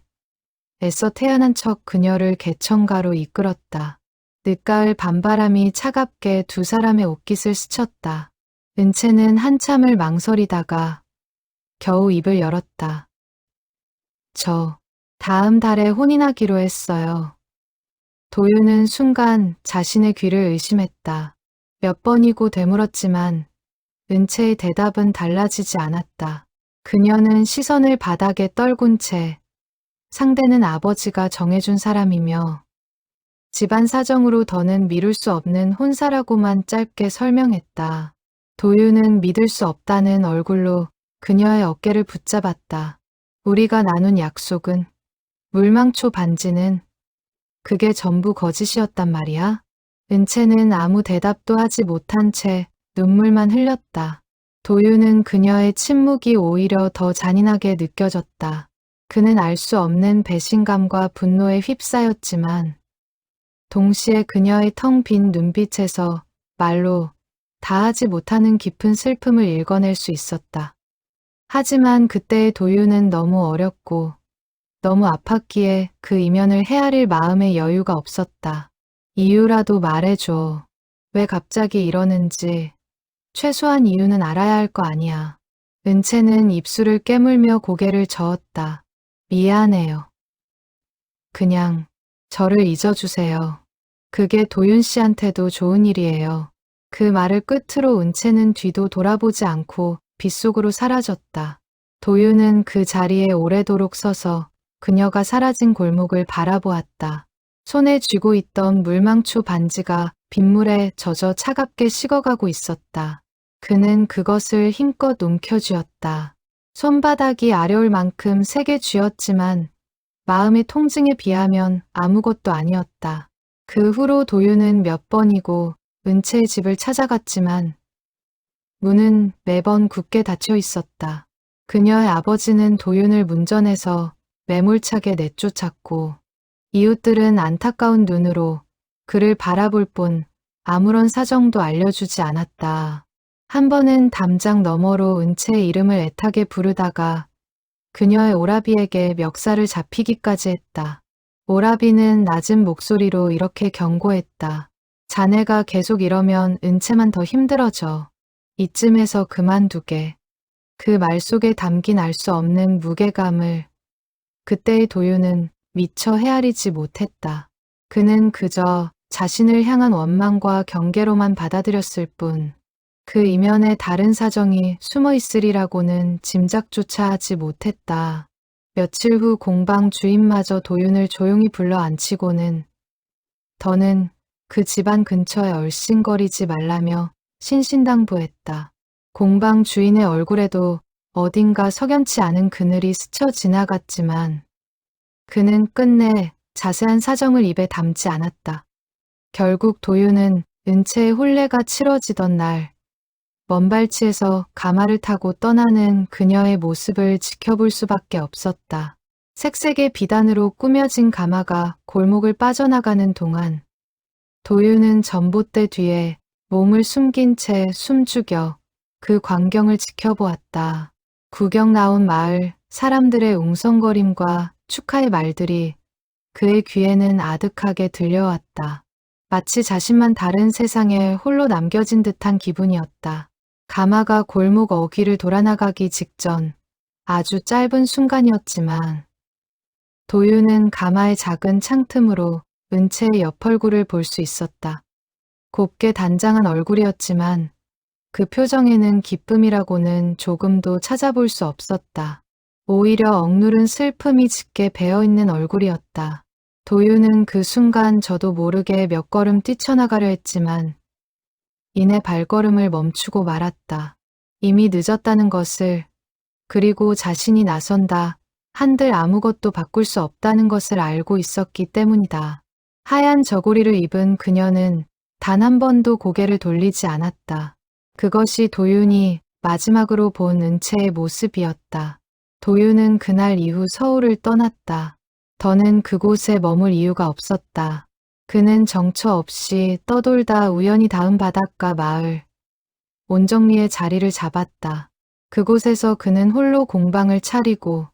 S1: 애써 태연한 척 그녀를 개천가로 이끌었다. 늦가을 밤바람이 차갑게 두 사람의 옷깃을 스쳤다. 은채는 한참을 망설이다가 겨우 입을 열었다. 저 다음 달에 혼인하기로 했어요. 도윤은 순간 자신의 귀를 의심했다. 몇 번이고 되물었지만 은채의 대답은 달라지지 않았다. 그녀는 시선을 바닥에 떨군 채 상대는 아버지가 정해준 사람이며 집안 사정으로 더는 미룰 수 없는 혼사라고만 짧게 설명했다. 도윤은 믿을 수 없다는 얼굴로 그녀의 어깨를 붙잡았다. 우리가 나눈 약속은, 물망초 반지는 그게 전부 거짓이었단 말이야? 은채는 아무 대답도 하지 못한 채 눈물만 흘렸다. 도윤은 그녀의 침묵이 오히려 더 잔인하게 느껴졌다. 그는 알 수 없는 배신감과 분노에 휩싸였지만 동시에 그녀의 텅 빈 눈빛에서 말로 다하지 못하는 깊은 슬픔을 읽어낼 수 있었다. 하지만 그때의 도윤은 너무 어렸고 너무 아팠기에 그 이면을 헤아릴 마음의 여유가 없었다. 이유라도 말해줘. 왜 갑자기 이러는지 최소한 이유는 알아야 할 거 아니야. 은채는 입술을 깨물며 고개를 저었다. 미안해요. 그냥 저를 잊어주세요. 그게 도윤 씨한테도 좋은 일이에요. 그 말을 끝으로 은채는 뒤도 돌아보지 않고 빗속으로 사라졌다. 도윤은 그 자리에 오래도록 서서 그녀가 사라진 골목을 바라보았다. 손에 쥐고 있던 물망초 반지가 빗물에 젖어 차갑게 식어가고 있었다. 그는 그것을 힘껏 움켜쥐었다. 손바닥이 아려울 만큼 세게 쥐었지만 마음의 통증에 비하면 아무것도 아니었다. 그 후로 도윤은 몇 번이고 은채의 집을 찾아갔지만 문은 매번 굳게 닫혀 있었다. 그녀의 아버지는 도윤을 문전에서 매몰차게 내쫓았고 이웃들은 안타까운 눈으로 그를 바라볼 뿐 아무런 사정도 알려주지 않았다. 한 번은 담장 너머로 은채의 이름을 애타게 부르다가 그녀의 오라비에게 멱살을 잡히기까지 했다. 오라비는 낮은 목소리로 이렇게 경고했다. 자네가 계속 이러면 은채만 더 힘들어져. 이쯤에서 그만두게. 그 말 속에 담긴 알 수 없는 무게감을 그때의 도윤은 미처 헤아리지 못했다. 그는 그저 자신을 향한 원망과 경계로만 받아들였을 뿐, 그 이면에 다른 사정이 숨어 있으리라고는 짐작조차 하지 못했다. 며칠 후 공방 주인마저 도윤을 조용히 불러 앉히고는 더는 그 집안 근처에 얼씬거리지 말라며 신신당부했다. 공방 주인의 얼굴에도 어딘가 석연치 않은 그늘이 스쳐 지나갔지만 그는 끝내 자세한 사정을 입에 담지 않았다. 결국 도윤은 은채의 혼례가 치러지던 날 먼발치에서 가마를 타고 떠나는 그녀의 모습을 지켜볼 수밖에 없었다. 색색의 비단으로 꾸며진 가마가 골목을 빠져나가는 동안 도윤은 전봇대 뒤에 몸을 숨긴 채 숨죽여 그 광경을 지켜보았다. 구경 나온 마을 사람들의 웅성거림과 축하의 말들이 그의 귀에는 아득하게 들려왔다. 마치 자신만 다른 세상에 홀로 남겨진 듯한 기분이었다. 가마가 골목 어귀를 돌아나가기 직전 아주 짧은 순간이었지만 도윤은 가마의 작은 창틈으로 은채의 옆얼굴을 볼 수 있었다. 곱게 단장한 얼굴이었지만 그 표정에는 기쁨이라고는 조금도 찾아볼 수 없었다. 오히려 억누른 슬픔이 짙게 배어있는 얼굴이었다. 도윤은 그 순간 저도 모르게 몇 걸음 뛰쳐나가려 했지만 이내 발걸음을 멈추고 말았다. 이미 늦었다는 것을, 그리고 자신이 나선다 한들 아무것도 바꿀 수 없다는 것을 알고 있었기 때문이다. 하얀 저고리를 입은 그녀는 단 한 번도 고개를 돌리지 않았다. 그것이 도윤이 마지막으로 본 은채의 모습이었다. 도윤은 그날 이후 서울을 떠났다. 더는 그곳에 머물 이유가 없었다. 그는 정처 없이 떠돌다 우연히 닿은 바닷가 마을 온정리의 자리를 잡았다. 그곳에서 그는 홀로 공방을 차리고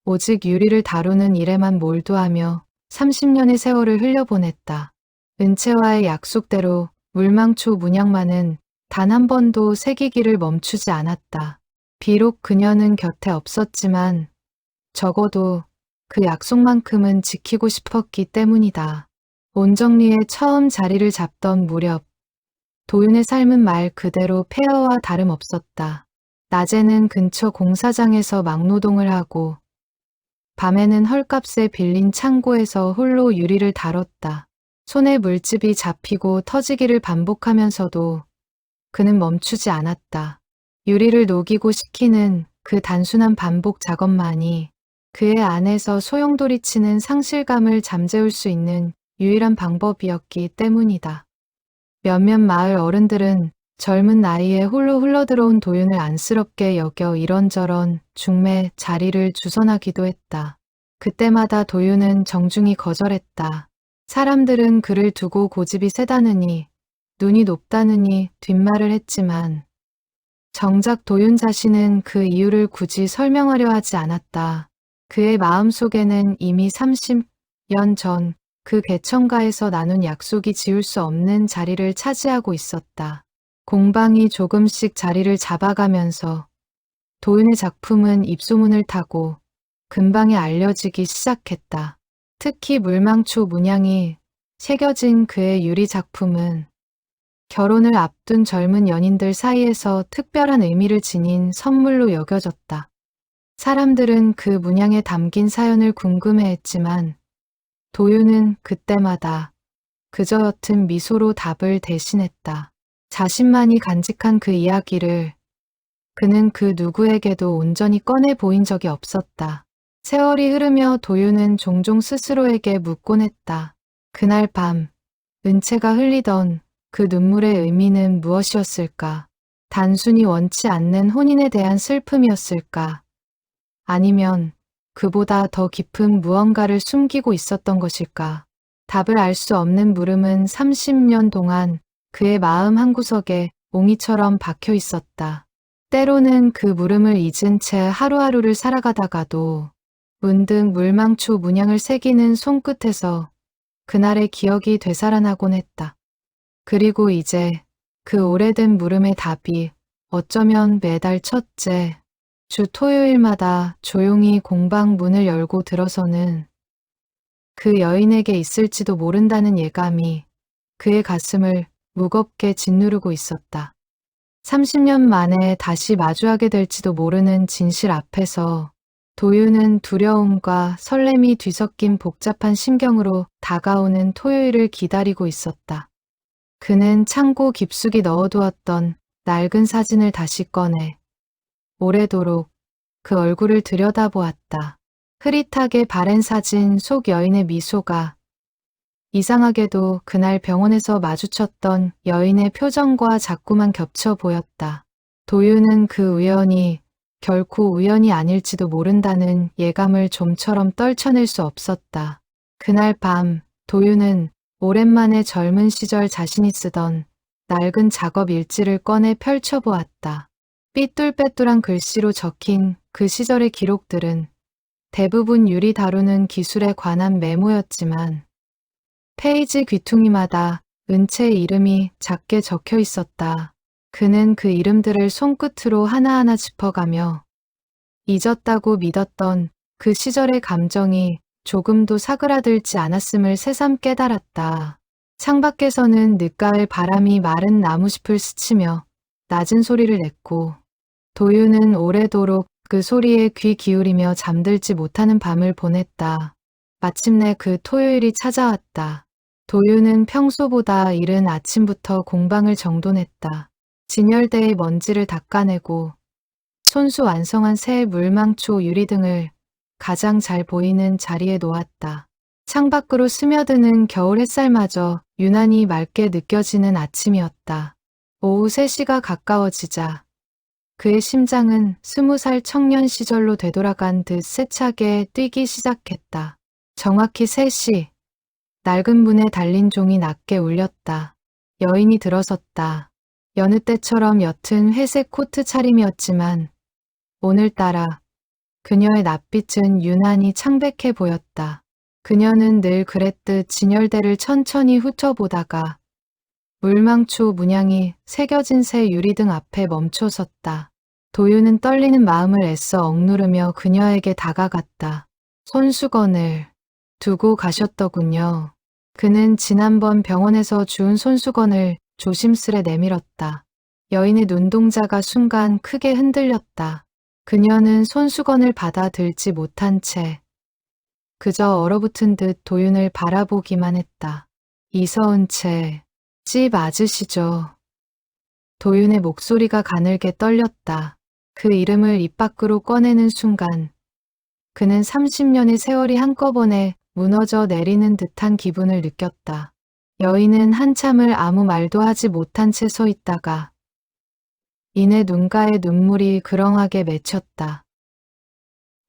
S1: 오직 유리를 다루는 일에만 몰두하며 30년의 세월을 흘려보냈다. 은채와의 약속대로 물망초 문양만은 단 한 번도 새기기를 멈추지 않았다. 비록 그녀는 곁에 없었지만 적어도 그 약속만큼은 지키고 싶었기 때문이다. 온정리에 처음 자리를 잡던 무렵 도윤의 삶은 말 그대로 폐허와 다름없었다. 낮에는 근처 공사장에서 막노동을 하고 밤에는 헐값에 빌린 창고에서 홀로 유리를 다뤘다. 손에 물집이 잡히고 터지기를 반복하면서도 그는 멈추지 않았다. 유리를 녹이고 식히는 그 단순한 반복 작업만이 그의 안에서 소용돌이치는 상실감을 잠재울 수 있는 유일한 방법이었기 때문이다. 몇몇 마을 어른들은 젊은 나이에 홀로 흘러들어온 도윤을 안쓰럽게 여겨 이런저런 중매 자리를 주선하기도 했다. 그때마다 도윤은 정중히 거절했다. 사람들은 그를 두고 고집이 세다느니 눈이 높다느니 뒷말을 했지만 정작 도윤 자신은 그 이유를 굳이 설명하려 하지 않았다. 그의 마음속에는 이미 30년 전 그 개천가에서 나눈 약속이 지울 수 없는 자리를 차지하고 있었다. 공방이 조금씩 자리를 잡아가면서 도윤의 작품은 입소문을 타고 근방에 알려지기 시작했다. 특히 물망초 문양이 새겨진 그의 유리 작품은 결혼을 앞둔 젊은 연인들 사이에서 특별한 의미를 지닌 선물로 여겨졌다. 사람들은 그 문양에 담긴 사연을 궁금해했지만 도윤은 그때마다 그저 옅은 미소로 답을 대신했다. 자신만이 간직한 그 이야기를 그는 그 누구에게도 온전히 꺼내 보인 적이 없었다. 세월이 흐르며 도윤은 종종 스스로에게 묻곤 했다. 그날 밤 은채가 흘리던 그 눈물의 의미는 무엇이었을까? 단순히 원치 않는 혼인에 대한 슬픔이었을까? 아니면 그보다 더 깊은 무언가를 숨기고 있었던 것일까? 답을 알 수 없는 물음은 30년 동안 그의 마음 한구석에 옹이처럼 박혀 있었다. 때로는 그 물음을 잊은 채 하루하루를 살아가다가도 문득 물망초 문양을 새기는 손끝에서 그날의 기억이 되살아나곤 했다. 그리고 이제 그 오래된 물음의 답이 어쩌면 매달 첫째 주 토요일마다 조용히 공방 문을 열고 들어서는 그 여인에게 있을지도 모른다는 예감이 그의 가슴을 무겁게 짓누르고 있었다. 30년 만에 다시 마주하게 될지도 모르는 진실 앞에서 도윤은 두려움과 설렘이 뒤섞인 복잡한 심경으로 다가오는 토요일을 기다리고 있었다. 그는 창고 깊숙이 넣어두었던 낡은 사진을 다시 꺼내 오래도록 그 얼굴을 들여다보았다. 흐릿하게 바랜 사진 속 여인의 미소가 이상하게도 그날 병원에서 마주쳤던 여인의 표정과 자꾸만 겹쳐 보였다. 도윤은 그 우연이 결코 우연이 아닐지도 모른다는 예감을 좀처럼 떨쳐낼 수 없었다. 그날 밤 도윤은 오랜만에 젊은 시절 자신이 쓰던 낡은 작업 일지를 꺼내 펼쳐보았다. 삐뚤빼뚤한 글씨로 적힌 그 시절의 기록들은 대부분 유리 다루는 기술에 관한 메모였지만 페이지 귀퉁이마다 은채의 이름이 작게 적혀 있었다. 그는 그 이름들을 손끝으로 하나하나 짚어가며 잊었다고 믿었던 그 시절의 감정이 조금도 사그라들지 않았음을 새삼 깨달았다. 창밖에서는 늦가을 바람이 마른 나무숲을 스치며 낮은 소리를 냈고 도윤은 오래도록 그 소리에 귀 기울이며 잠들지 못하는 밤을 보냈다. 마침내 그 토요일이 찾아왔다. 도윤은 평소보다 이른 아침부터 공방을 정돈했다. 진열대의 먼지를 닦아내고 손수 완성한 새 물망초 유리등을 가장 잘 보이는 자리에 놓았다. 창밖으로 스며드는 겨울 햇살마저 유난히 맑게 느껴지는 아침이었다. 오후 3시가 가까워지자 그의 심장은 20살 청년 시절로 되돌아간 듯 세차게 뛰기 시작했다. 정확히 3시, 낡은 문에 달린 종이 낮게 울렸다. 여인이 들어섰다. 여느 때처럼 옅은 회색 코트 차림이었지만 오늘따라 그녀의 낯빛은 유난히 창백해 보였다. 그녀는 늘 그랬듯 진열대를 천천히 훑어보다가 물망초 문양이 새겨진 새 유리등 앞에 멈춰섰다. 도윤은 떨리는 마음을 애써 억누르며 그녀에게 다가갔다. 손수건을 두고 가셨더군요. 그는 지난번 병원에서 주운 손수건을 조심스레 내밀었다. 여인의 눈동자가 순간 크게 흔들렸다. 그녀는 손수건을 받아 들지 못한 채 그저 얼어붙은 듯 도윤을 바라보기만 했다. 이서은 채, 씨 맞으시죠? 도윤의 목소리가 가늘게 떨렸다. 그 이름을 입 밖으로 꺼내는 순간 그는 30년의 세월이 한꺼번에 무너져 내리는 듯한 기분을 느꼈다. 여인은 한참을 아무 말도 하지 못한 채 서 있다가 이내 눈가에 눈물이 그렁하게 맺혔다.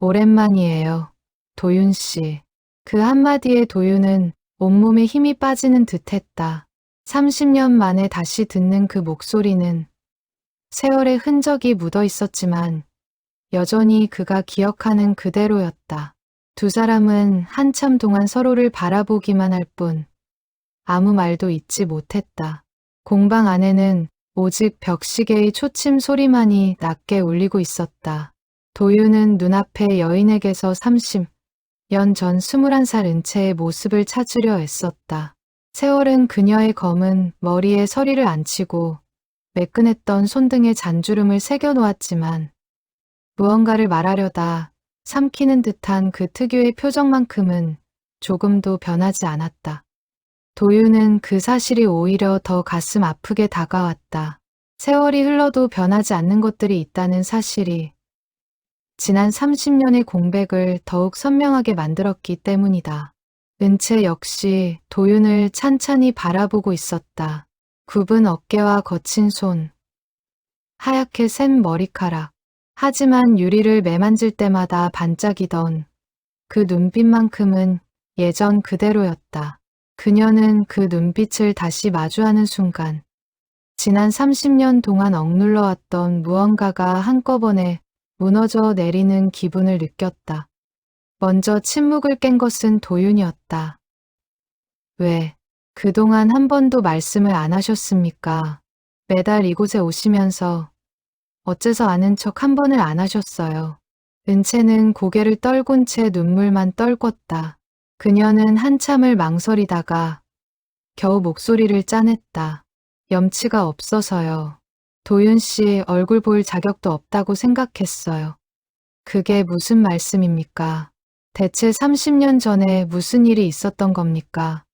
S1: 오랜만이에요, 도윤 씨. 그 한마디에 도윤은 온몸에 힘이 빠지는 듯했다. 30년 만에 다시 듣는 그 목소리는 세월의 흔적이 묻어 있었지만 여전히 그가 기억하는 그대로였다. 두 사람은 한참 동안 서로를 바라보기만 할 뿐 아무 말도 잇지 못했다. 공방 안에는 오직 벽시계의 초침 소리만이 낮게 울리고 있었다. 도윤은 눈앞의 여인에게서 30년 전 21살 은채의 모습을 찾으려 애썼다. 세월은 그녀의 검은 머리에 서리를 앉히고 매끈했던 손등에 잔주름을 새겨놓았지만 무언가를 말하려다 삼키는 듯한 그 특유의 표정만큼은 조금도 변하지 않았다. 도윤은 그 사실이 오히려 더 가슴 아프게 다가왔다. 세월이 흘러도 변하지 않는 것들이 있다는 사실이 지난 30년의 공백을 더욱 선명하게 만들었기 때문이다. 은채 역시 도윤을 찬찬히 바라보고 있었다. 굽은 어깨와 거친 손, 하얗게 샌 머리카락. 하지만 유리를 매만질 때마다 반짝이던 그 눈빛만큼은 예전 그대로였다. 그녀는 그 눈빛을 다시 마주하는 순간 지난 30년 동안 억눌러왔던 무언가가 한꺼번에 무너져 내리는 기분을 느꼈다. 먼저 침묵을 깬 것은 도윤이었다. 왜, 그동안 한 번도 말씀을 안 하셨습니까? 매달 이곳에 오시면서 어째서 아는 척 한 번을 안 하셨어요. 은채는 고개를 떨군 채 눈물만 떨궜다. 그녀는 한참을 망설이다가 겨우 목소리를 짜냈다. 염치가 없어서요. 도윤 씨 얼굴 볼 자격도 없다고 생각했어요. 그게 무슨 말씀입니까? 대체 30년 전에 무슨 일이 있었던 겁니까?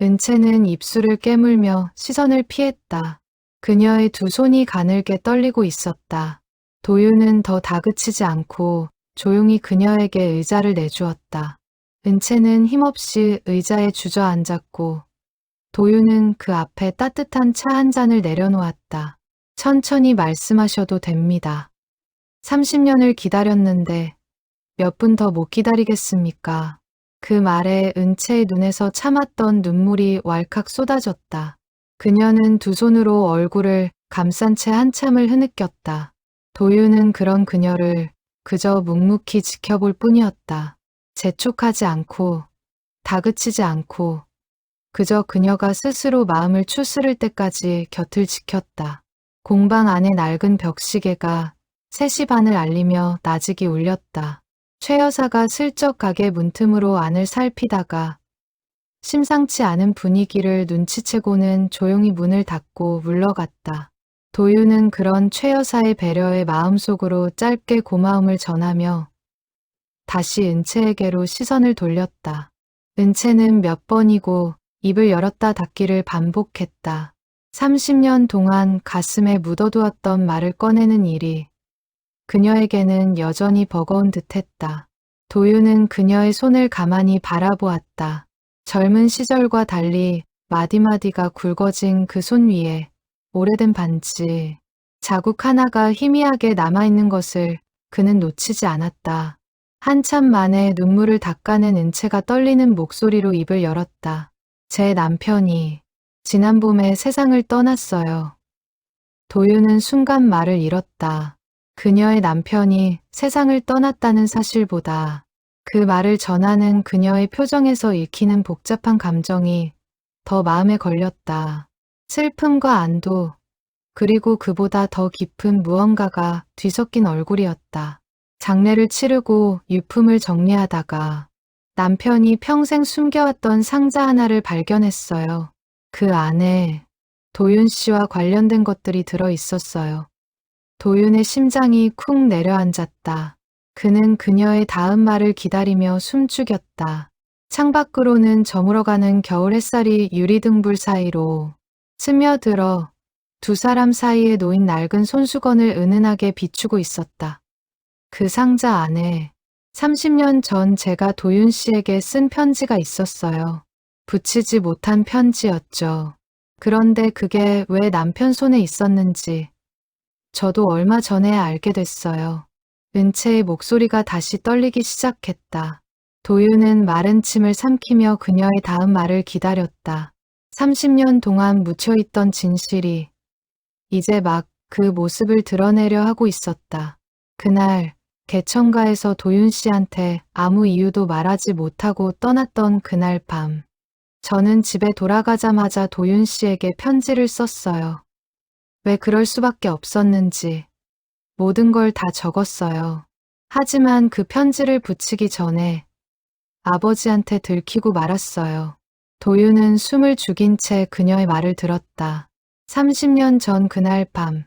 S1: 은채는 입술을 깨물며 시선을 피했다. 그녀의 두 손이 가늘게 떨리고 있었다. 도윤은 더 다그치지 않고 조용히 그녀에게 의자를 내주었다. 은채는 힘없이 의자에 주저앉았고 도윤은 그 앞에 따뜻한 차 한 잔을 내려놓았다. 천천히 말씀하셔도 됩니다. 30년을 기다렸는데 몇 분 더 못 기다리겠습니까? 그 말에 은채의 눈에서 참았던 눈물이 왈칵 쏟아졌다. 그녀는 두 손으로 얼굴을 감싼 채 한참을 흐느꼈다. 도윤은 그런 그녀를 그저 묵묵히 지켜볼 뿐이었다. 재촉하지 않고 다그치지 않고 그저 그녀가 스스로 마음을 추스를 때까지 곁을 지켰다. 공방 안의 낡은 벽시계가 3시 반을 알리며 나직이 울렸다. 최 여사가 슬쩍 가게 문틈으로 안을 살피다가 심상치 않은 분위기를 눈치채고는 조용히 문을 닫고 물러갔다. 도윤은 그런 최 여사의 배려에 마음속으로 짧게 고마움을 전하며 다시 은채에게로 시선을 돌렸다. 은채는 몇 번이고 입을 열었다 닫기를 반복했다. 30년 동안 가슴에 묻어두었던 말을 꺼내는 일이 그녀에게는 여전히 버거운 듯했다. 도윤은 그녀의 손을 가만히 바라보았다. 젊은 시절과 달리 마디마디가 굵어진 그 손 위에 오래된 반지, 자국 하나가 희미하게 남아있는 것을 그는 놓치지 않았다. 한참 만에 눈물을 닦아낸 은채가 떨리는 목소리로 입을 열었다. 제 남편이 지난 봄에 세상을 떠났어요. 도윤은 순간 말을 잃었다. 그녀의 남편이 세상을 떠났다는 사실보다 그 말을 전하는 그녀의 표정에서 읽히는 복잡한 감정이 더 마음에 걸렸다. 슬픔과 안도, 그리고 그보다 더 깊은 무언가가 뒤섞인 얼굴이었다. 장례를 치르고 유품을 정리하다가 남편이 평생 숨겨왔던 상자 하나를 발견했어요. 그 안에 도윤 씨와 관련된 것들이 들어 있었어요. 도윤의 심장이 쿵 내려앉았다. 그는 그녀의 다음 말을 기다리며 숨죽였다. 창밖으로는 저물어가는 겨울 햇살이 유리등불 사이로 스며들어 두 사람 사이에 놓인 낡은 손수건을 은은하게 비추고 있었다. 그 상자 안에 30년 전 제가 도윤 씨에게 쓴 편지가 있었어요. 붙이지 못한 편지였죠. 그런데 그게 왜 남편 손에 있었는지 저도 얼마 전에 알게 됐어요. 은채의 목소리가 다시 떨리기 시작했다. 도윤은 마른 침을 삼키며 그녀의 다음 말을 기다렸다. 30년 동안 묻혀있던 진실이 이제 막 그 모습을 드러내려 하고 있었다. 그날 개천가에서 도윤 씨한테 아무 이유도 말하지 못하고 떠났던 그날 밤. 저는 집에 돌아가자마자 도윤 씨에게 편지를 썼어요. 왜 그럴 수밖에 없었는지 모든 걸 다 적었어요. 하지만 그 편지를 붙이기 전에 아버지한테 들키고 말았어요. 도윤은 숨을 죽인 채 그녀의 말을 들었다. 30년 전 그날 밤,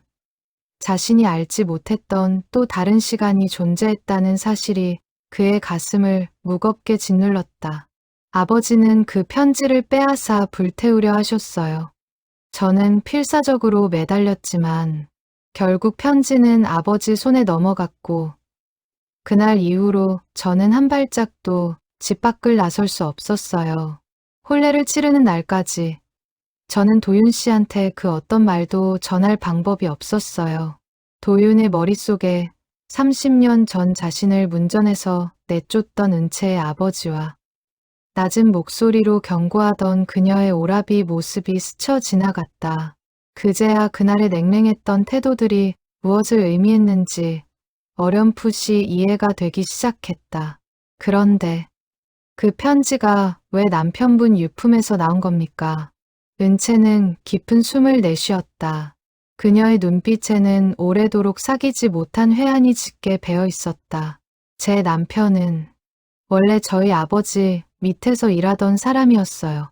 S1: 자신이 알지 못했던 또 다른 시간이 존재했다는 사실이 그의 가슴을 무겁게 짓눌렀다. 아버지는 그 편지를 빼앗아 불태우려 하셨어요. 저는 필사적으로 매달렸지만 결국 편지는 아버지 손에 넘어갔고 그날 이후로 저는 한 발짝도 집 밖을 나설 수 없었어요. 혼례를 치르는 날까지 저는 도윤 씨한테 그 어떤 말도 전할 방법이 없었어요. 도윤의 머릿속에 30년 전 자신을 문전에서 내쫓던 은채의 아버지와 낮은 목소리로 경고하던 그녀의 오라비 모습이 스쳐 지나갔다. 그제야 그날의 냉랭했던 태도들이 무엇을 의미했는지 어렴풋이 이해가 되기 시작했다. 그런데 그 편지가 왜 남편분 유품에서 나온 겁니까? 은채는 깊은 숨을 내쉬었다. 그녀의 눈빛에는 오래도록 사귀지 못한 회한이 짙게 배어 있었다. 제 남편은 원래 저희 아버지 밑에서 일하던 사람이었어요.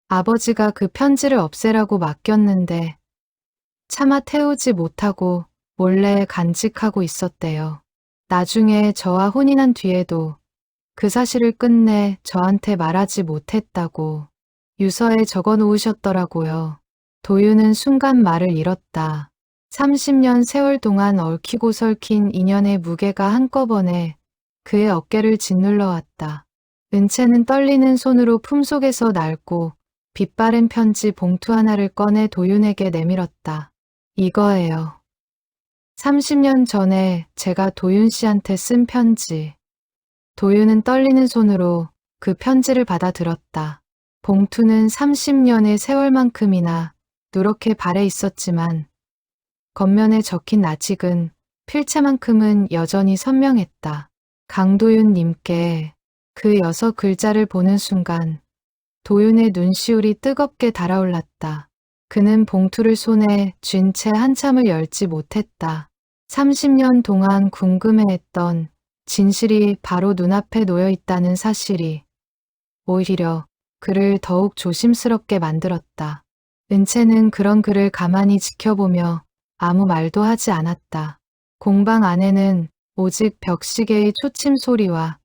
S1: 아버지가 그 편지를 없애라고 맡겼는데 차마 태우지 못하고 몰래 간직하고 있었대요. 나중에 저와 혼인한 뒤에도 그 사실을 끝내 저한테 말하지 못했다고 유서에 적어 놓으셨더라고요. 도윤은 순간 말을 잃었다. 30년 세월 동안 얽히고 설킨 인연의 무게가 한꺼번에 그의 어깨를 짓눌러 왔다. 은채는 떨리는 손으로 품속에서 낡고 빛바랜 편지 봉투 하나를 꺼내 도윤에게 내밀었다. 이거예요. 30년 전에 제가 도윤 씨한테 쓴 편지. 도윤은 떨리는 손으로 그 편지를 받아 들었다. 봉투는 30년의 세월만큼이나 누렇게 발해 있었지만 겉면에 적힌 낯익은 필체만큼은 여전히 선명했다. 강도윤 님께 그 6글자를 보는 순간 도윤의 눈시울이 뜨겁게 달아올랐다. 그는 봉투를 손에 쥔 채 한참을 열지 못했다. 30년 동안 궁금해했던 진실이 바로 눈앞에 놓여 있다는 사실이 오히려 그를 더욱 조심스럽게 만들었다. 은채는 그런 그를 가만히 지켜보며 아무 말도 하지 않았다. 공방 안에는 오직 벽시계의 초침 소리와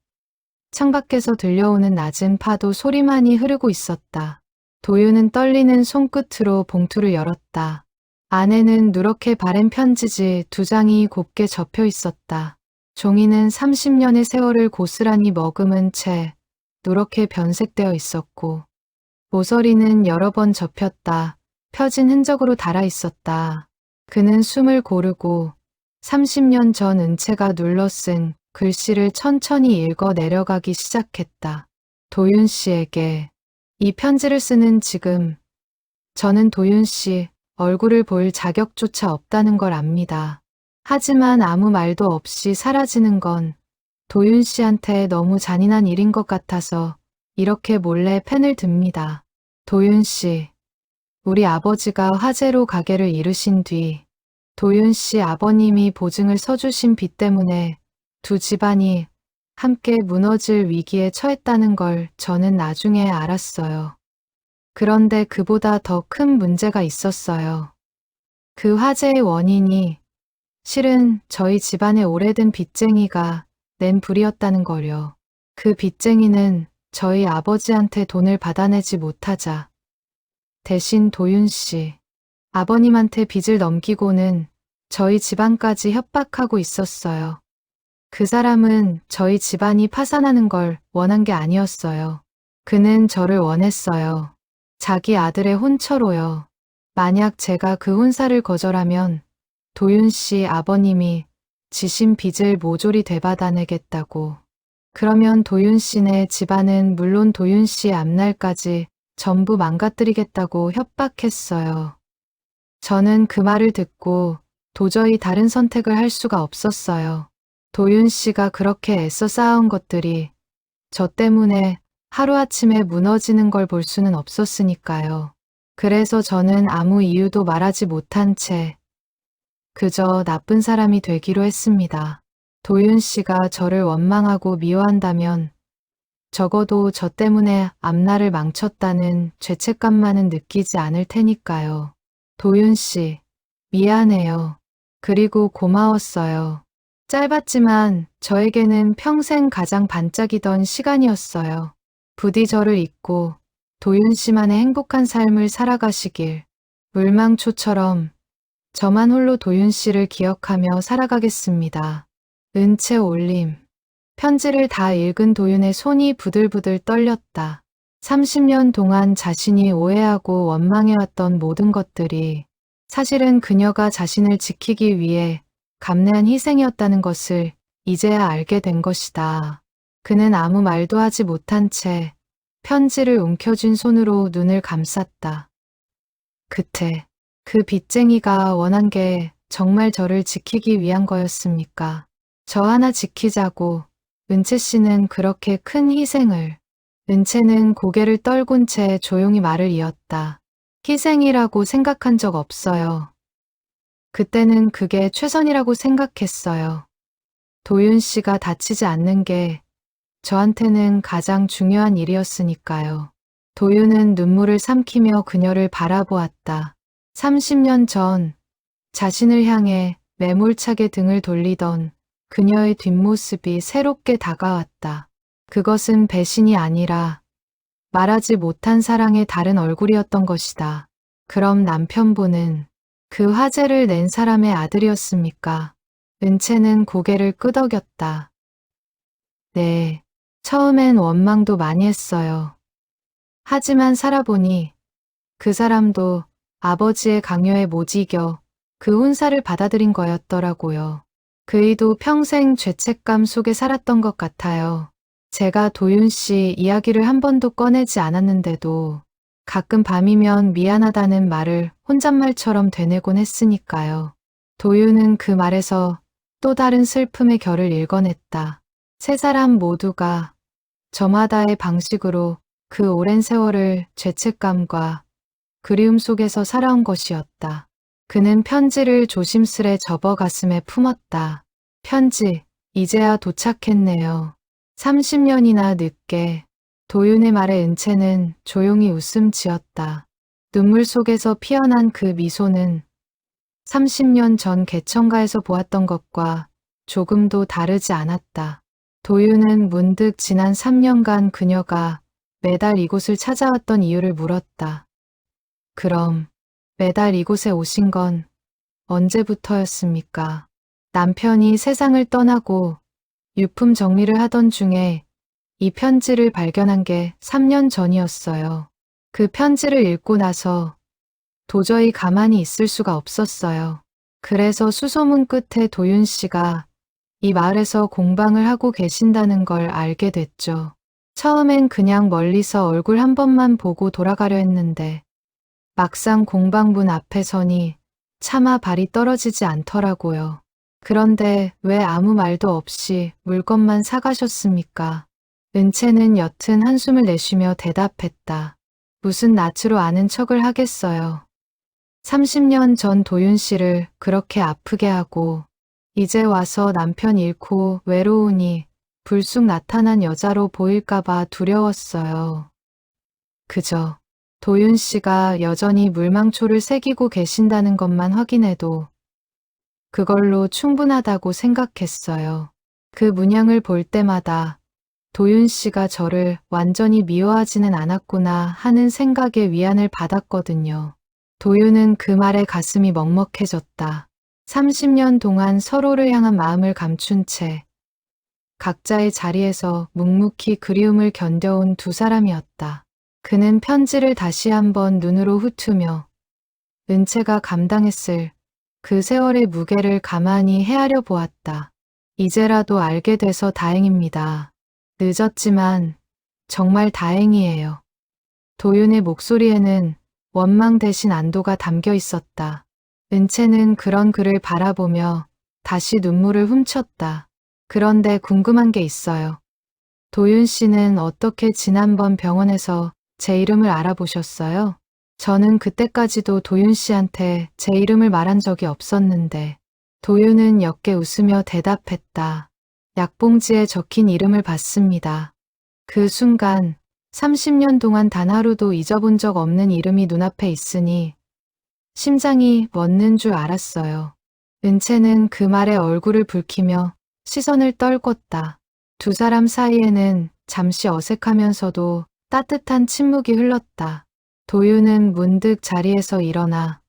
S1: 창밖에서 들려오는 낮은 파도 소리만이 흐르고 있었다. 도윤은 떨리는 손끝으로 봉투를 열었다. 안에는 누렇게 바랜 편지지 2장이 곱게 접혀 있었다. 종이는 30년의 세월을 고스란히 머금은 채 누렇게 변색되어 있었고 모서리는 여러 번 접혔다. 펴진 흔적으로 달아 있었다. 그는 숨을 고르고 30년 전 은채가 눌러쓴 글씨를 천천히 읽어 내려가기 시작했다. 도윤 씨에게 이 편지를 쓰는 지금 저는 도윤 씨 얼굴을 볼 자격조차 없다는 걸 압니다. 하지만 아무 말도 없이 사라지는 건 도윤 씨한테 너무 잔인한 일인 것 같아서 이렇게 몰래 펜을 듭니다. 도윤 씨, 우리 아버지가 화재로 가게를 잃으신 뒤 도윤 씨 아버님이 보증을 서주신 빚 때문에 두 집안이 함께 무너질 위기에 처했다는 걸 저는 나중에 알았어요. 그런데 그보다 더 큰 문제가 있었어요. 그 화재의 원인이 실은 저희 집안의 오래된 빚쟁이가 낸 불이었다는 걸요. 그 빚쟁이는 저희 아버지한테 돈을 받아내지 못하자 대신 도윤 씨, 아버님한테 빚을 넘기고는 저희 집안까지 협박하고 있었어요. 그 사람은 저희 집안이 파산하는 걸 원한 게 아니었어요. 그는 저를 원했어요. 자기 아들의 혼처로요. 만약 제가 그 혼사를 거절하면 도윤 씨 아버님이 지신 빚을 모조리 되받아내겠다고. 그러면 도윤 씨네 집안은 물론 도윤 씨의 앞날까지 전부 망가뜨리겠다고 협박했어요. 저는 그 말을 듣고 도저히 다른 선택을 할 수가 없었어요. 도윤 씨가 그렇게 애써 쌓아온 것들이 저 때문에 하루아침에 무너지는 걸 볼 수는 없었으니까요. 그래서 저는 아무 이유도 말하지 못한 채 그저 나쁜 사람이 되기로 했습니다. 도윤 씨가 저를 원망하고 미워한다면 적어도 저 때문에 앞날을 망쳤다는 죄책감만은 느끼지 않을 테니까요. 도윤 씨, 미안해요. 그리고 고마웠어요. 짧았지만 저에게는 평생 가장 반짝이던 시간이었어요. 부디 저를 잊고 도윤 씨만의 행복한 삶을 살아가시길. 물망초처럼 저만 홀로 도윤 씨를 기억하며 살아가겠습니다. 은채 올림. 편지를 다 읽은 도윤의 손이 부들부들 떨렸다. 30년 동안 자신이 오해하고 원망해왔던 모든 것들이 사실은 그녀가 자신을 지키기 위해 감내한 희생이었다는 것을 이제야 알게 된 것이다. 그는 아무 말도 하지 못한 채 편지를 움켜쥔 손으로 눈을 감쌌다. 그때 그 빚쟁이가 원한 게 정말 저를 지키기 위한 거였습니까? 저 하나 지키자고 은채 씨는 그렇게 큰 희생을. 은채는 고개를 떨군 채 조용히 말을 이었다. 희생이라고 생각한 적 없어요. 그때는 그게 최선이라고 생각했어요. 도윤 씨가 다치지 않는 게 저한테는 가장 중요한 일이었으니까요. 도윤은 눈물을 삼키며 그녀를 바라보았다. 30년 전 자신을 향해 매몰차게 등을 돌리던 그녀의 뒷모습이 새롭게 다가왔다. 그것은 배신이 아니라 말하지 못한 사랑의 다른 얼굴이었던 것이다. 그럼 남편분은 그 화제를 낸 사람의 아들이었습니까? 은채는 고개를 끄덕였다. 네, 처음엔 원망도 많이 했어요. 하지만 살아보니 그 사람도 아버지의 강요에 못 이겨 그 혼사를 받아들인 거였더라고요. 그이도 평생 죄책감 속에 살았던 것 같아요. 제가 도윤 씨 이야기를 한 번도 꺼내지 않았는데도 가끔 밤이면 미안하다는 말을 혼잣말처럼 되뇌곤 했으니까요. 도윤은 그 말에서 또 다른 슬픔의 결을 읽어냈다. 세 사람 모두가 저마다의 방식으로 그 오랜 세월을 죄책감과 그리움 속에서 살아온 것이었다. 그는 편지를 조심스레 접어 가슴에 품었다. 편지, 이제야 도착했네요. 30년이나 늦게 도윤의 말에 은채는 조용히 웃음 지었다. 눈물 속에서 피어난 그 미소는 30년 전 개천가에서 보았던 것과 조금도 다르지 않았다. 도윤은 문득 지난 3년간 그녀가 매달 이곳을 찾아왔던 이유를 물었다. 그럼 매달 이곳에 오신 건 언제부터였습니까? 남편이 세상을 떠나고 유품 정리를 하던 중에 이 편지를 발견한 게 3년 전이었어요. 그 편지를 읽고 나서 도저히 가만히 있을 수가 없었어요. 그래서 수소문 끝에 도윤 씨가 이 마을에서 공방을 하고 계신다는 걸 알게 됐죠. 처음엔 그냥 멀리서 얼굴 한 번만 보고 돌아가려 했는데 막상 공방 문 앞에 서니 차마 발이 떨어지지 않더라고요. 그런데 왜 아무 말도 없이 물건만 사가셨습니까? 은채는 옅은 한숨을 내쉬며 대답했다. 무슨 낯으로 아는 척을 하겠어요. 30년 전 도윤 씨를 그렇게 아프게 하고 이제 와서 남편 잃고 외로우니 불쑥 나타난 여자로 보일까봐 두려웠어요. 그저 도윤 씨가 여전히 물망초를 새기고 계신다는 것만 확인해도 그걸로 충분하다고 생각했어요. 그 문양을 볼 때마다 도윤 씨가 저를 완전히 미워하지는 않았구나 하는 생각에 위안을 받았거든요. 도윤은 그 말에 가슴이 먹먹해졌다. 30년 동안 서로를 향한 마음을 감춘 채 각자의 자리에서 묵묵히 그리움을 견뎌온 두 사람이었다. 그는 편지를 다시 한번 눈으로 훑으며 은채가 감당했을 그 세월의 무게를 가만히 헤아려 보았다. 이제라도 알게 돼서 다행입니다. 늦었지만 정말 다행이에요. 도윤의 목소리에는 원망 대신 안도가 담겨 있었다. 은채는 그런 그를 바라보며 다시 눈물을 훔쳤다. 그런데 궁금한 게 있어요. 도윤 씨는 어떻게 지난번 병원에서 제 이름을 알아보셨어요? 저는 그때까지도 도윤 씨한테 제 이름을 말한 적이 없었는데 도윤은 옅게 웃으며 대답했다. 약봉지에 적힌 이름을 봤습니다. 그 순간 30년 동안 단 하루도 잊어본 적 없는 이름이 눈앞에 있으니 심장이 멎는 줄 알았어요. 은채는 그 말에 얼굴을 붉히며 시선을 떨궜다. 두 사람 사이에는 잠시 어색하면서도 따뜻한 침묵이 흘렀다. 도윤은 문득 자리에서 일어나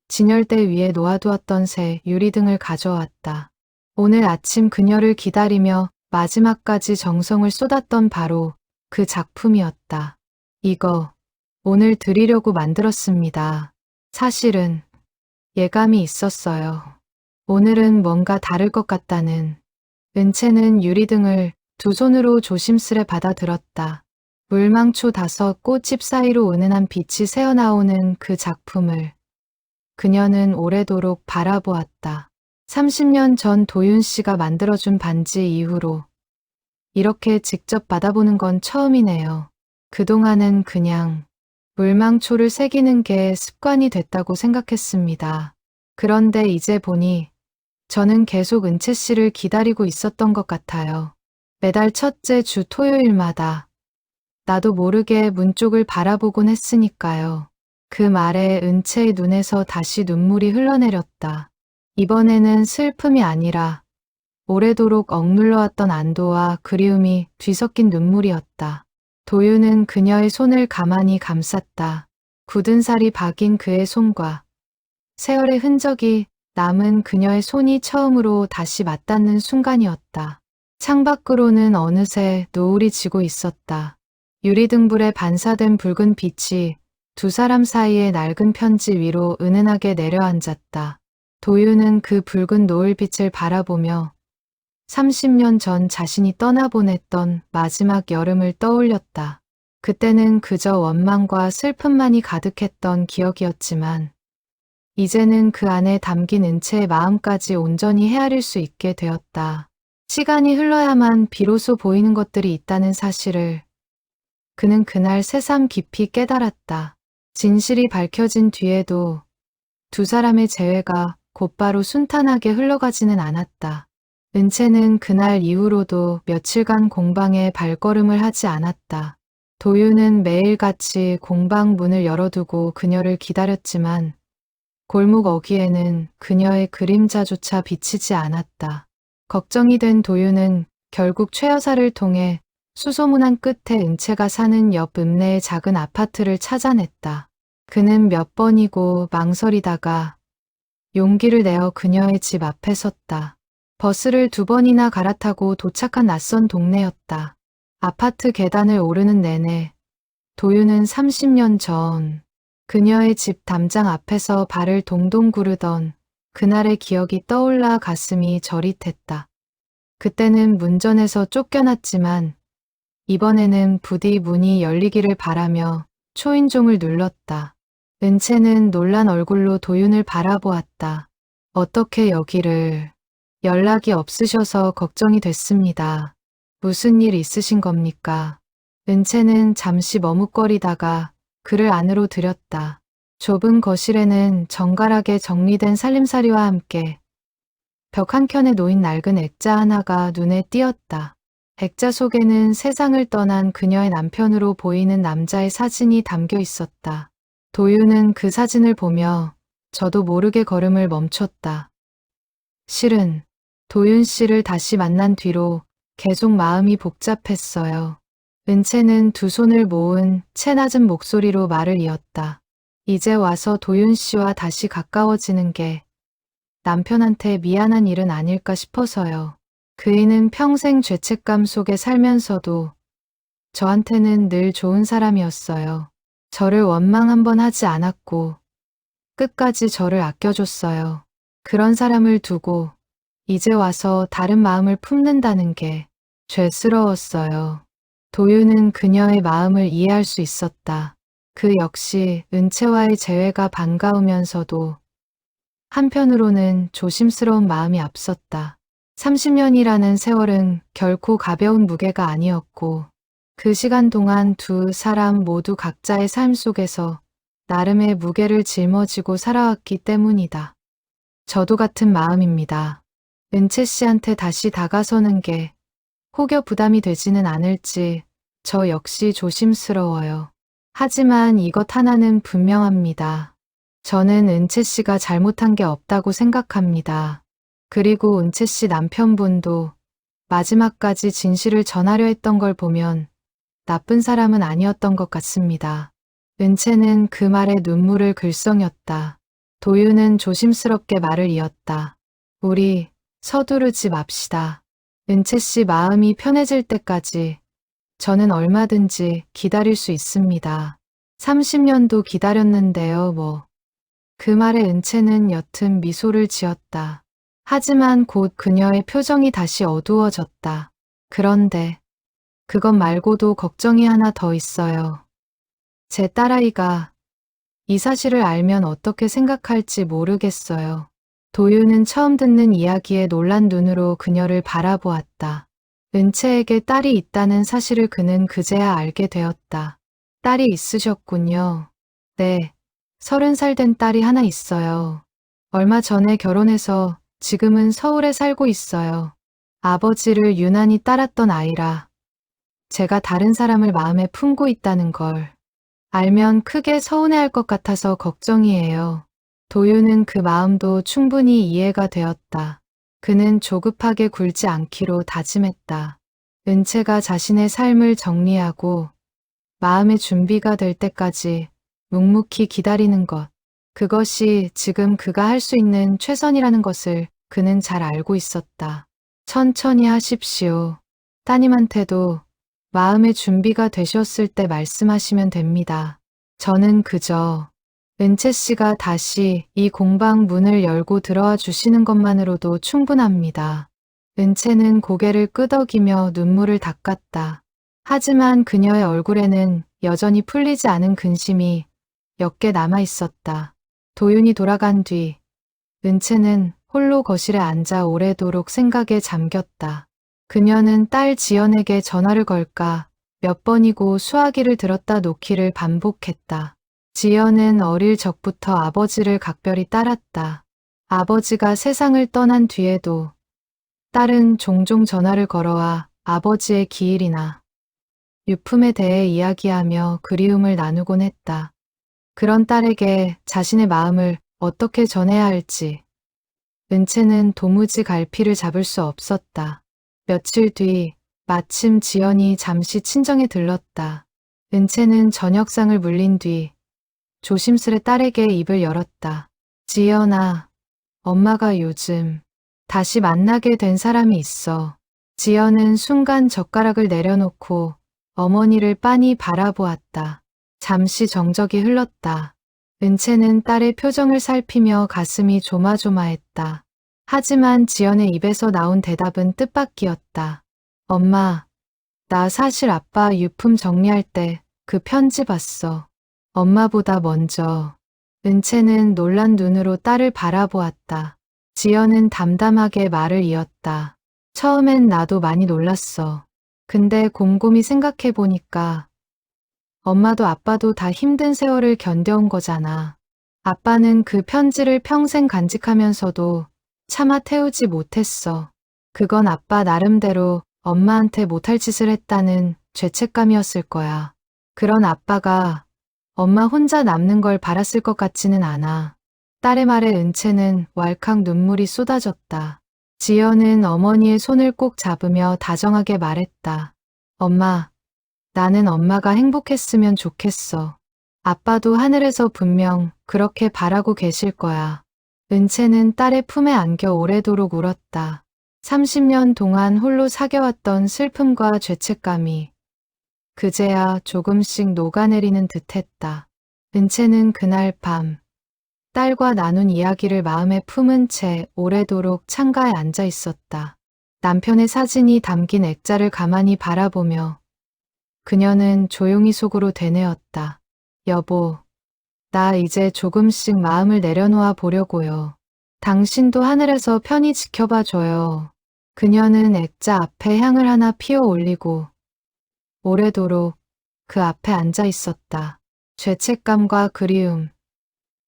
S1: 진열대 위에 놓아두었던 새 유리등을 가져왔다. 오늘 아침 그녀를 기다리며 마지막까지 정성을 쏟았던 바로 그 작품이었다. 이거 오늘 드리려고 만들었습니다. 사실은 예감이 있었어요. 오늘은 뭔가 다를 것 같다는. 은채는 유리등을 두 손으로 조심스레 받아들었다. 물망초 5꽃집 사이로 은은한 빛이 새어나오는 그 작품을 그녀는 오래도록 바라보았다. 30년 전 도윤 씨가 만들어준 반지 이후로 이렇게 직접 받아보는 건 처음이네요. 그동안은 그냥 물망초를 새기는 게 습관이 됐다고 생각했습니다. 그런데 이제 보니 저는 계속 은채 씨를 기다리고 있었던 것 같아요. 매달 첫째 주 토요일마다 나도 모르게 문 쪽을 바라보곤 했으니까요. 그 말에 은채의 눈에서 다시 눈물이 흘러내렸다. 이번에는 슬픔이 아니라 오래도록 억눌러왔던 안도와 그리움이 뒤섞인 눈물이었다. 도윤은 그녀의 손을 가만히 감쌌다. 굳은 살이 박인 그의 손과 세월의 흔적이 남은 그녀의 손이 처음으로 다시 맞닿는 순간이었다. 창밖으로는 어느새 노을이 지고 있었다. 유리등불에 반사된 붉은 빛이 두 사람 사이의 낡은 편지 위로 은은하게 내려앉았다. 도윤은 그 붉은 노을빛을 바라보며 30년 전 자신이 떠나보냈던 마지막 여름을 떠올렸다. 그때는 그저 원망과 슬픔만이 가득했던 기억이었지만 이제는 그 안에 담긴 은채의 마음까지 온전히 헤아릴 수 있게 되었다. 시간이 흘러야만 비로소 보이는 것들이 있다는 사실을 그는 그날 새삼 깊이 깨달았다. 진실이 밝혀진 뒤에도 두 사람의 재회가 곧바로 순탄하게 흘러가지는 않았다. 은채는 그날 이후로도 며칠간 공방에 발걸음을 하지 않았다. 도윤은 매일같이 공방 문을 열어두고 그녀를 기다렸지만 골목 어귀에는 그녀의 그림자조차 비치지 않았다. 걱정이 된 도윤은 결국 최 여사를 통해 수소문한 끝에 은채가 사는 옆 읍내의 작은 아파트를 찾아냈다. 그는 몇 번이고 망설이다가 용기를 내어 그녀의 집 앞에 섰다. 버스를 2번이나 갈아타고 도착한 낯선 동네였다. 아파트 계단을 오르는 내내 도윤은 30년 전 그녀의 집 담장 앞에서 발을 동동 구르던 그날의 기억이 떠올라 가슴이 저릿했다. 그때는 문전에서 쫓겨났지만 이번에는 부디 문이 열리기를 바라며 초인종을 눌렀다. 은채는 놀란 얼굴로 도윤을 바라보았다. 어떻게 여기를... 연락이 없으셔서 걱정이 됐습니다. 무슨 일 있으신 겁니까? 은채는 잠시 머뭇거리다가 그를 안으로 들였다. 좁은 거실에는 정갈하게 정리된 살림살이와 함께 벽 한켠에 놓인 낡은 액자 하나가 눈에 띄었다. 액자 속에는 세상을 떠난 그녀의 남편으로 보이는 남자의 사진이 담겨 있었다. 도윤은 그 사진을 보며 저도 모르게 걸음을 멈췄다. 실은 도윤 씨를 다시 만난 뒤로 계속 마음이 복잡했어요. 은채는 두 손을 모은 채 낮은 목소리로 말을 이었다. 이제 와서 도윤 씨와 다시 가까워지는 게 남편한테 미안한 일은 아닐까 싶어서요. 그이는 평생 죄책감 속에 살면서도 저한테는 늘 좋은 사람이었어요. 저를 원망 한 번 하지 않았고 끝까지 저를 아껴줬어요. 그런 사람을 두고 이제 와서 다른 마음을 품는다는 게 죄스러웠어요. 도윤은 그녀의 마음을 이해할 수 있었다. 그 역시 은채와의 재회가 반가우면서도 한편으로는 조심스러운 마음이 앞섰다. 30년이라는 세월은 결코 가벼운 무게가 아니었고 그 시간 동안 두 사람 모두 각자의 삶 속에서 나름의 무게를 짊어지고 살아왔기 때문이다. 저도 같은 마음입니다. 은채 씨한테 다시 다가서는 게 혹여 부담이 되지는 않을지 저 역시 조심스러워요. 하지만 이것 하나는 분명합니다. 저는 은채 씨가 잘못한 게 없다고 생각합니다. 그리고 은채 씨 남편분도 마지막까지 진실을 전하려 했던 걸 보면 나쁜 사람은 아니었던 것 같습니다. 은채는 그 말에 눈물을 글썽였다. 도윤은 조심스럽게 말을 이었다. 우리 서두르지 맙시다. 은채 씨 마음이 편해질 때까지 저는 얼마든지 기다릴 수 있습니다. 30년도 기다렸는데요, 뭐. 그 말에 은채는 옅은 미소를 지었다. 하지만 곧 그녀의 표정이 다시 어두워졌다. 그런데 그것 말고도 걱정이 하나 더 있어요. 제 딸아이가 이 사실을 알면 어떻게 생각할지 모르겠어요. 도윤은 처음 듣는 이야기에 놀란 눈으로 그녀를 바라보았다. 은채에게 딸이 있다는 사실을 그는 그제야 알게 되었다. 딸이 있으셨군요. 네, 30살 된 딸이 하나 있어요. 얼마 전에 결혼해서 지금은 서울에 살고 있어요. 아버지를 유난히 따랐던 아이라 제가 다른 사람을 마음에 품고 있다는 걸 알면 크게 서운해할 것 같아서 걱정이에요. 도윤은 그 마음도 충분히 이해가 되었다. 그는 조급하게 굴지 않기로 다짐했다. 은채가 자신의 삶을 정리하고 마음의 준비가 될 때까지 묵묵히 기다리는 것. 그것이 지금 그가 할 수 있는 최선이라는 것을 그는 잘 알고 있었다. 천천히 하십시오. 따님한테도 마음의 준비가 되셨을 때 말씀하시면 됩니다. 저는 그저 은채 씨가 다시 이 공방 문을 열고 들어와 주시는 것만으로도 충분합니다. 은채는 고개를 끄덕이며 눈물을 닦았다. 하지만 그녀의 얼굴에는 여전히 풀리지 않은 근심이 몇 개 남아 있었다. 도윤이 돌아간 뒤 은채는 홀로 거실에 앉아 오래도록 생각에 잠겼다. 그녀는 딸 지연에게 전화를 걸까 몇 번이고 수화기를 들었다 놓기를 반복했다. 지연은 어릴 적부터 아버지를 각별히 따랐다. 아버지가 세상을 떠난 뒤에도 딸은 종종 전화를 걸어와 아버지의 기일이나 유품에 대해 이야기하며 그리움을 나누곤 했다. 그런 딸에게 자신의 마음을 어떻게 전해야 할지 은채는 도무지 갈피를 잡을 수 없었다. 며칠 뒤 마침 지연이 잠시 친정에 들렀다. 은채는 저녁상을 물린 뒤 조심스레 딸에게 입을 열었다. 지연아, 엄마가 요즘 다시 만나게 된 사람이 있어. 지연은 순간 젓가락을 내려놓고 어머니를 빤히 바라보았다. 잠시 정적이 흘렀다. 은채는 딸의 표정을 살피며 가슴이 조마조마했다. 하지만 지연의 입에서 나온 대답은 뜻밖이었다. 엄마, 나 사실 아빠 유품 정리할 때 그 편지 봤어. 엄마보다 먼저. 은채는 놀란 눈으로 딸을 바라보았다. 지연은 담담하게 말을 이었다. 처음엔 나도 많이 놀랐어. 근데 곰곰이 생각해보니까 엄마도 아빠도 다 힘든 세월을 견뎌온 거잖아. 아빠는 그 편지를 평생 간직하면서도 차마 태우지 못했어. 그건 아빠 나름대로 엄마한테 못할 짓을 했다는 죄책감이었을 거야. 그런 아빠가 엄마 혼자 남는 걸 바랐을 것 같지는 않아. 딸의 말에 은채는 왈칵 눈물이 쏟아졌다. 지연은 어머니의 손을 꼭 잡으며 다정하게 말했다. 엄마, 나는 엄마가 행복했으면 좋겠어. 아빠도 하늘에서 분명 그렇게 바라고 계실 거야. 은채는 딸의 품에 안겨 오래도록 울었다. 30년 동안 홀로 사겨왔던 슬픔과 죄책감이 그제야 조금씩 녹아내리는 듯했다. 은채는 그날 밤 딸과 나눈 이야기를 마음에 품은 채 오래도록 창가에 앉아 있었다. 남편의 사진이 담긴 액자를 가만히 바라보며 그녀는 조용히 속으로 되뇌었다. 여보, 나 이제 조금씩 마음을 내려놓아 보려고요. 당신도 하늘에서 편히 지켜봐 줘요. 그녀는 액자 앞에 향을 하나 피워 올리고 오래도록 그 앞에 앉아 있었다. 죄책감과 그리움,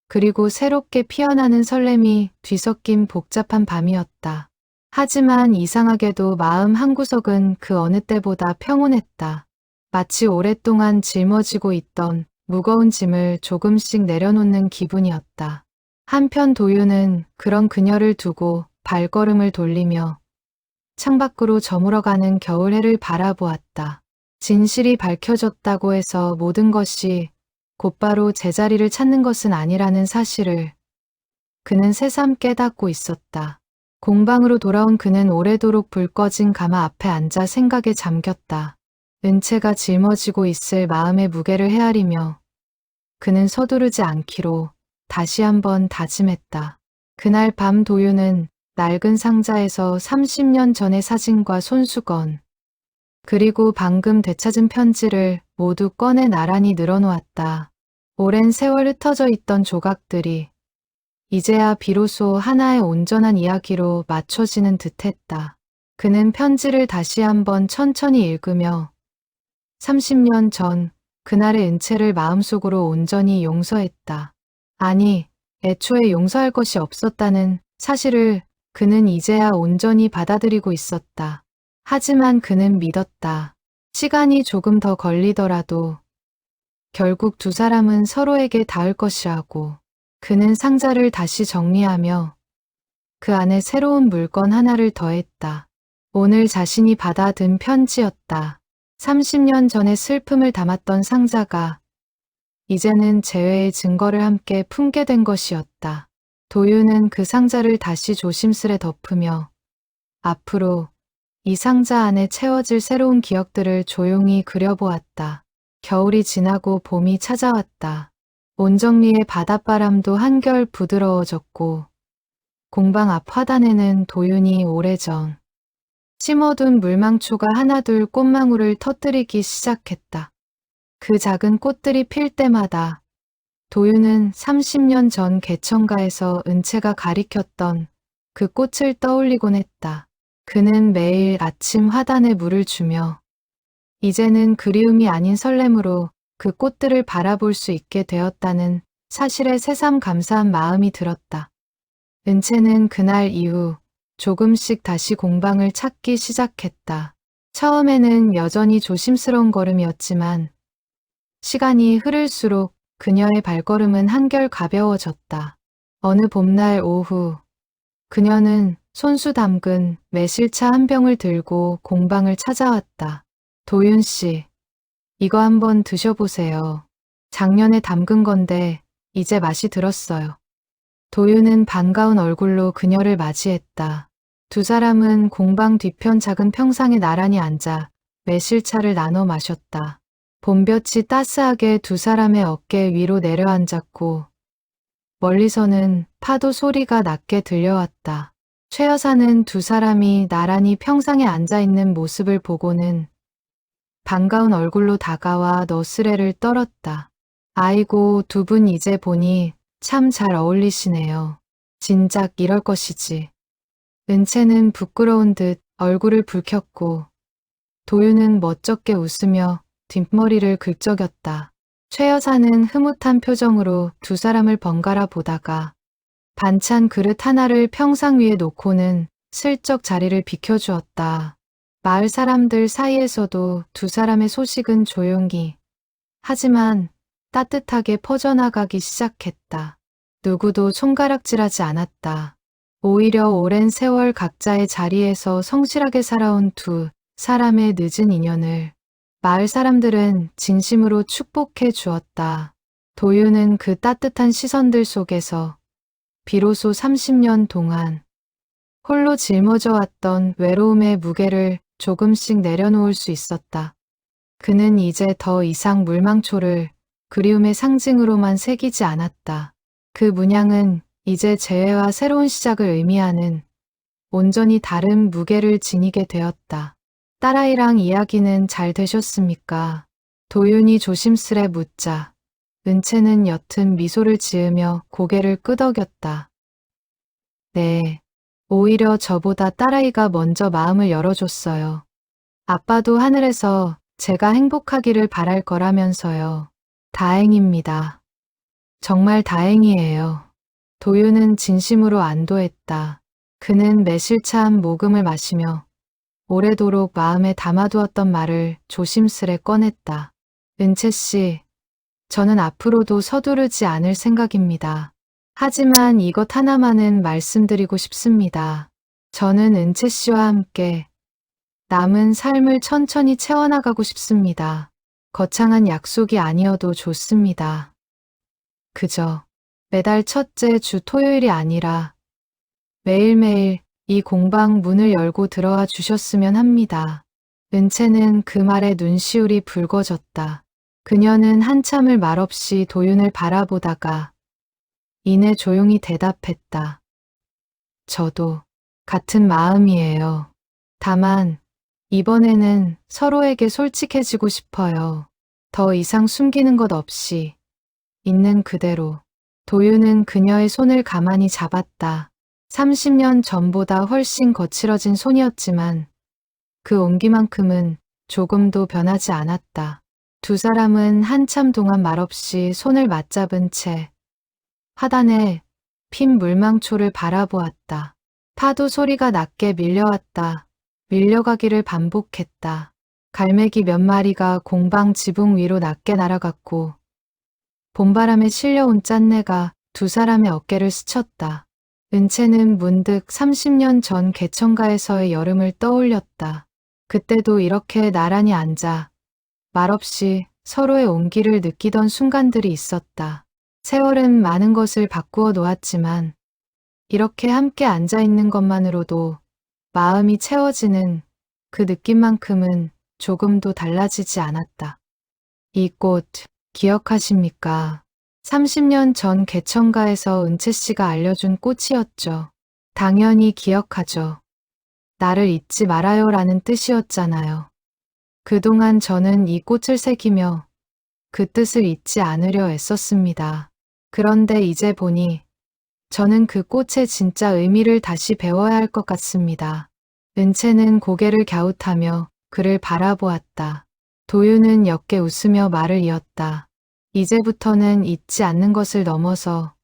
S1: 그리고 새롭게 피어나는 설렘이 뒤섞인 복잡한 밤이었다. 하지만 이상하게도 마음 한구석은 그 어느 때보다 평온했다. 마치 오랫동안 짊어지고 있던 무거운 짐을 조금씩 내려놓는 기분이었다. 한편 도윤은 그런 그녀를 두고 발걸음을 돌리며 창밖으로 저물어가는 겨울해를 바라보았다. 진실이 밝혀졌다고 해서 모든 것이 곧바로 제자리를 찾는 것은 아니라는 사실을 그는 새삼 깨닫고 있었다. 공방으로 돌아온 그는 오래도록 불 꺼진 가마 앞에 앉아 생각에 잠겼다. 은채가 짊어지고 있을 마음의 무게를 헤아리며 그는 서두르지 않기로 다시 한번 다짐했다. 그날 밤 도윤은 낡은 상자에서 30년 전의 사진과 손수건, 그리고 방금 되찾은 편지를 모두 꺼내 나란히 늘어놓았다. 오랜 세월 흩어져 있던 조각들이 이제야 비로소 하나의 온전한 이야기로 맞춰지는 듯했다. 그는 편지를 다시 한번 천천히 읽으며 30년 전 그날의 은채를 마음속으로 온전히 용서했다. 아니, 애초에 용서할 것이 없었다는 사실을 그는 이제야 온전히 받아들이고 있었다. 하지만 그는 믿었다. 시간이 조금 더 걸리더라도 결국 두 사람은 서로에게 닿을 것이라고. 그는 상자를 다시 정리하며 그 안에 새로운 물건 하나를 더했다. 오늘 자신이 받아든 편지였다. 30년 전의 슬픔을 담았던 상자가 이제는 재회의 증거를 함께 품게 된 것이었다. 도윤은 그 상자를 다시 조심스레 덮으며 앞으로 이 상자 안에 채워질 새로운 기억들을 조용히 그려보았다. 겨울이 지나고 봄이 찾아왔다. 온정리의 바닷바람도 한결 부드러워졌고 공방 앞 화단에는 도윤이 오래전 심어둔 물망초가 하나둘 꽃망울을 터뜨리기 시작했다. 그 작은 꽃들이 필 때마다 도윤은 30년 전 개천가에서 은채가 가리켰던 그 꽃을 떠올리곤 했다. 그는 매일 아침 화단에 물을 주며 이제는 그리움이 아닌 설렘으로 그 꽃들을 바라볼 수 있게 되었다는 사실에 새삼 감사한 마음이 들었다. 은채는 그날 이후 조금씩 다시 공방을 찾기 시작했다. 처음에는 여전히 조심스러운 걸음이었지만 시간이 흐를수록 그녀의 발걸음은 한결 가벼워졌다. 어느 봄날 오후 그녀는 손수 담근 매실차 한 병을 들고 공방을 찾아왔다. 도윤 씨, 이거 한번 드셔보세요. 작년에 담근 건데 이제 맛이 들었어요. 도윤은 반가운 얼굴로 그녀를 맞이했다. 두 사람은 공방 뒤편 작은 평상에 나란히 앉아 매실차를 나눠 마셨다. 봄볕이 따스하게 두 사람의 어깨 위로 내려앉았고 멀리서는 파도 소리가 낮게 들려왔다. 최 여사는 두 사람이 나란히 평상에 앉아있는 모습을 보고는 반가운 얼굴로 다가와 너스레를 떨었다. 아이고, 두 분 이제 보니 참 잘 어울리시네요. 진작 이럴 것이지. 은채는 부끄러운 듯 얼굴을 붉혔고 도윤은 멋쩍게 웃으며 뒷머리를 긁적였다. 최 여사는 흐뭇한 표정으로 두 사람을 번갈아 보다가 반찬 그릇 하나를 평상 위에 놓고는 슬쩍 자리를 비켜주었다. 마을 사람들 사이에서도 두 사람의 소식은 조용히 하지만 따뜻하게 퍼져나가기 시작했다. 누구도 손가락질하지 않았다. 오히려 오랜 세월 각자의 자리에서 성실하게 살아온 두 사람의 늦은 인연을 마을 사람들은 진심으로 축복해 주었다. 도윤은 그 따뜻한 시선들 속에서 비로소 30년 동안 홀로 짊어져 왔던 외로움의 무게를 조금씩 내려놓을 수 있었다. 그는 이제 더 이상 물망초를 그리움의 상징으로만 새기지 않았다. 그 문양은 이제 재회와 새로운 시작을 의미하는 온전히 다른 무게를 지니게 되었다. 딸아이랑 이야기는 잘 되셨습니까? 도윤이 조심스레 묻자 은채는 옅은 미소를 지으며 고개를 끄덕였다. 네, 오히려 저보다 딸아이가 먼저 마음을 열어줬어요. 아빠도 하늘에서 제가 행복하기를 바랄 거라면서요. 다행입니다. 정말 다행이에요. 도윤은 진심으로 안도했다. 그는 매실차 한 모금을 마시며 오래도록 마음에 담아두었던 말을 조심스레 꺼냈다. 은채 씨, 저는 앞으로도 서두르지 않을 생각입니다. 하지만 이것 하나만은 말씀드리고 싶습니다. 저는 은채 씨와 함께 남은 삶을 천천히 채워나가고 싶습니다. 거창한 약속이 아니어도 좋습니다. 그저 매달 첫째 주 토요일이 아니라 매일매일 이 공방 문을 열고 들어와 주셨으면 합니다. 은채는 그 말에 눈시울이 붉어졌다. 그녀는 한참을 말없이 도윤을 바라보다가 이내 조용히 대답했다. 저도 같은 마음이에요. 다만 이번에는 서로에게 솔직해지고 싶어요. 더 이상 숨기는 것 없이 있는 그대로. 도윤은 그녀의 손을 가만히 잡았다. 30년 전보다 훨씬 거칠어진 손이었지만 그 온기만큼은 조금도 변하지 않았다. 두 사람은 한참 동안 말없이 손을 맞잡은 채 화단에 핀 물망초를 바라보았다. 파도 소리가 낮게 밀려왔다. 밀려가기를 반복했다. 갈매기 몇 마리가 공방 지붕 위로 낮게 날아갔고 봄바람에 실려온 짠내가 두 사람의 어깨를 스쳤다. 은채는 문득 30년 전 개천가에서의 여름을 떠올렸다. 그때도 이렇게 나란히 앉아 말없이 서로의 온기를 느끼던 순간들이 있었다. 세월은 많은 것을 바꾸어 놓았지만 이렇게 함께 앉아 있는 것만으로도 마음이 채워지는 그 느낌만큼은 조금도 달라지지 않았다. 이 꽃 기억하십니까? 30년 전 개천가에서 은채 씨가 알려준 꽃이었죠. 당연히 기억하죠. 나를 잊지 말아요라는 뜻이었잖아요. 그동안 저는 이 꽃을 새기며 그 뜻을 잊지 않으려 애썼습니다. 그런데 이제 보니 저는 그 꽃의 진짜 의미를 다시 배워야 할 것 같습니다. 은채는 고개를 갸웃하며 그를 바라보았다. 도윤은 옅게 웃으며 말을 이었다. 이제부터는 잊지 않는 것을 넘어서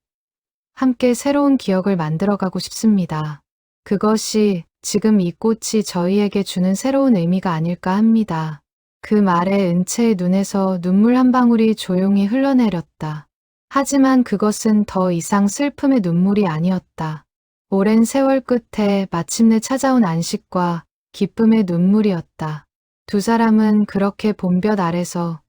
S1: 함께 새로운 기억을 만들어가고 싶습니다. 그것이 지금 이 꽃이 저희에게 주는 새로운 의미가 아닐까 합니다. 그 말에 은채의 눈에서 눈물 한 방울이 조용히 흘러내렸다. 하지만 그것은 더 이상 슬픔의 눈물이 아니었다. 오랜 세월 끝에 마침내 찾아온 안식과 기쁨의 눈물이었다. 두 사람은 그렇게 봄볕 아래서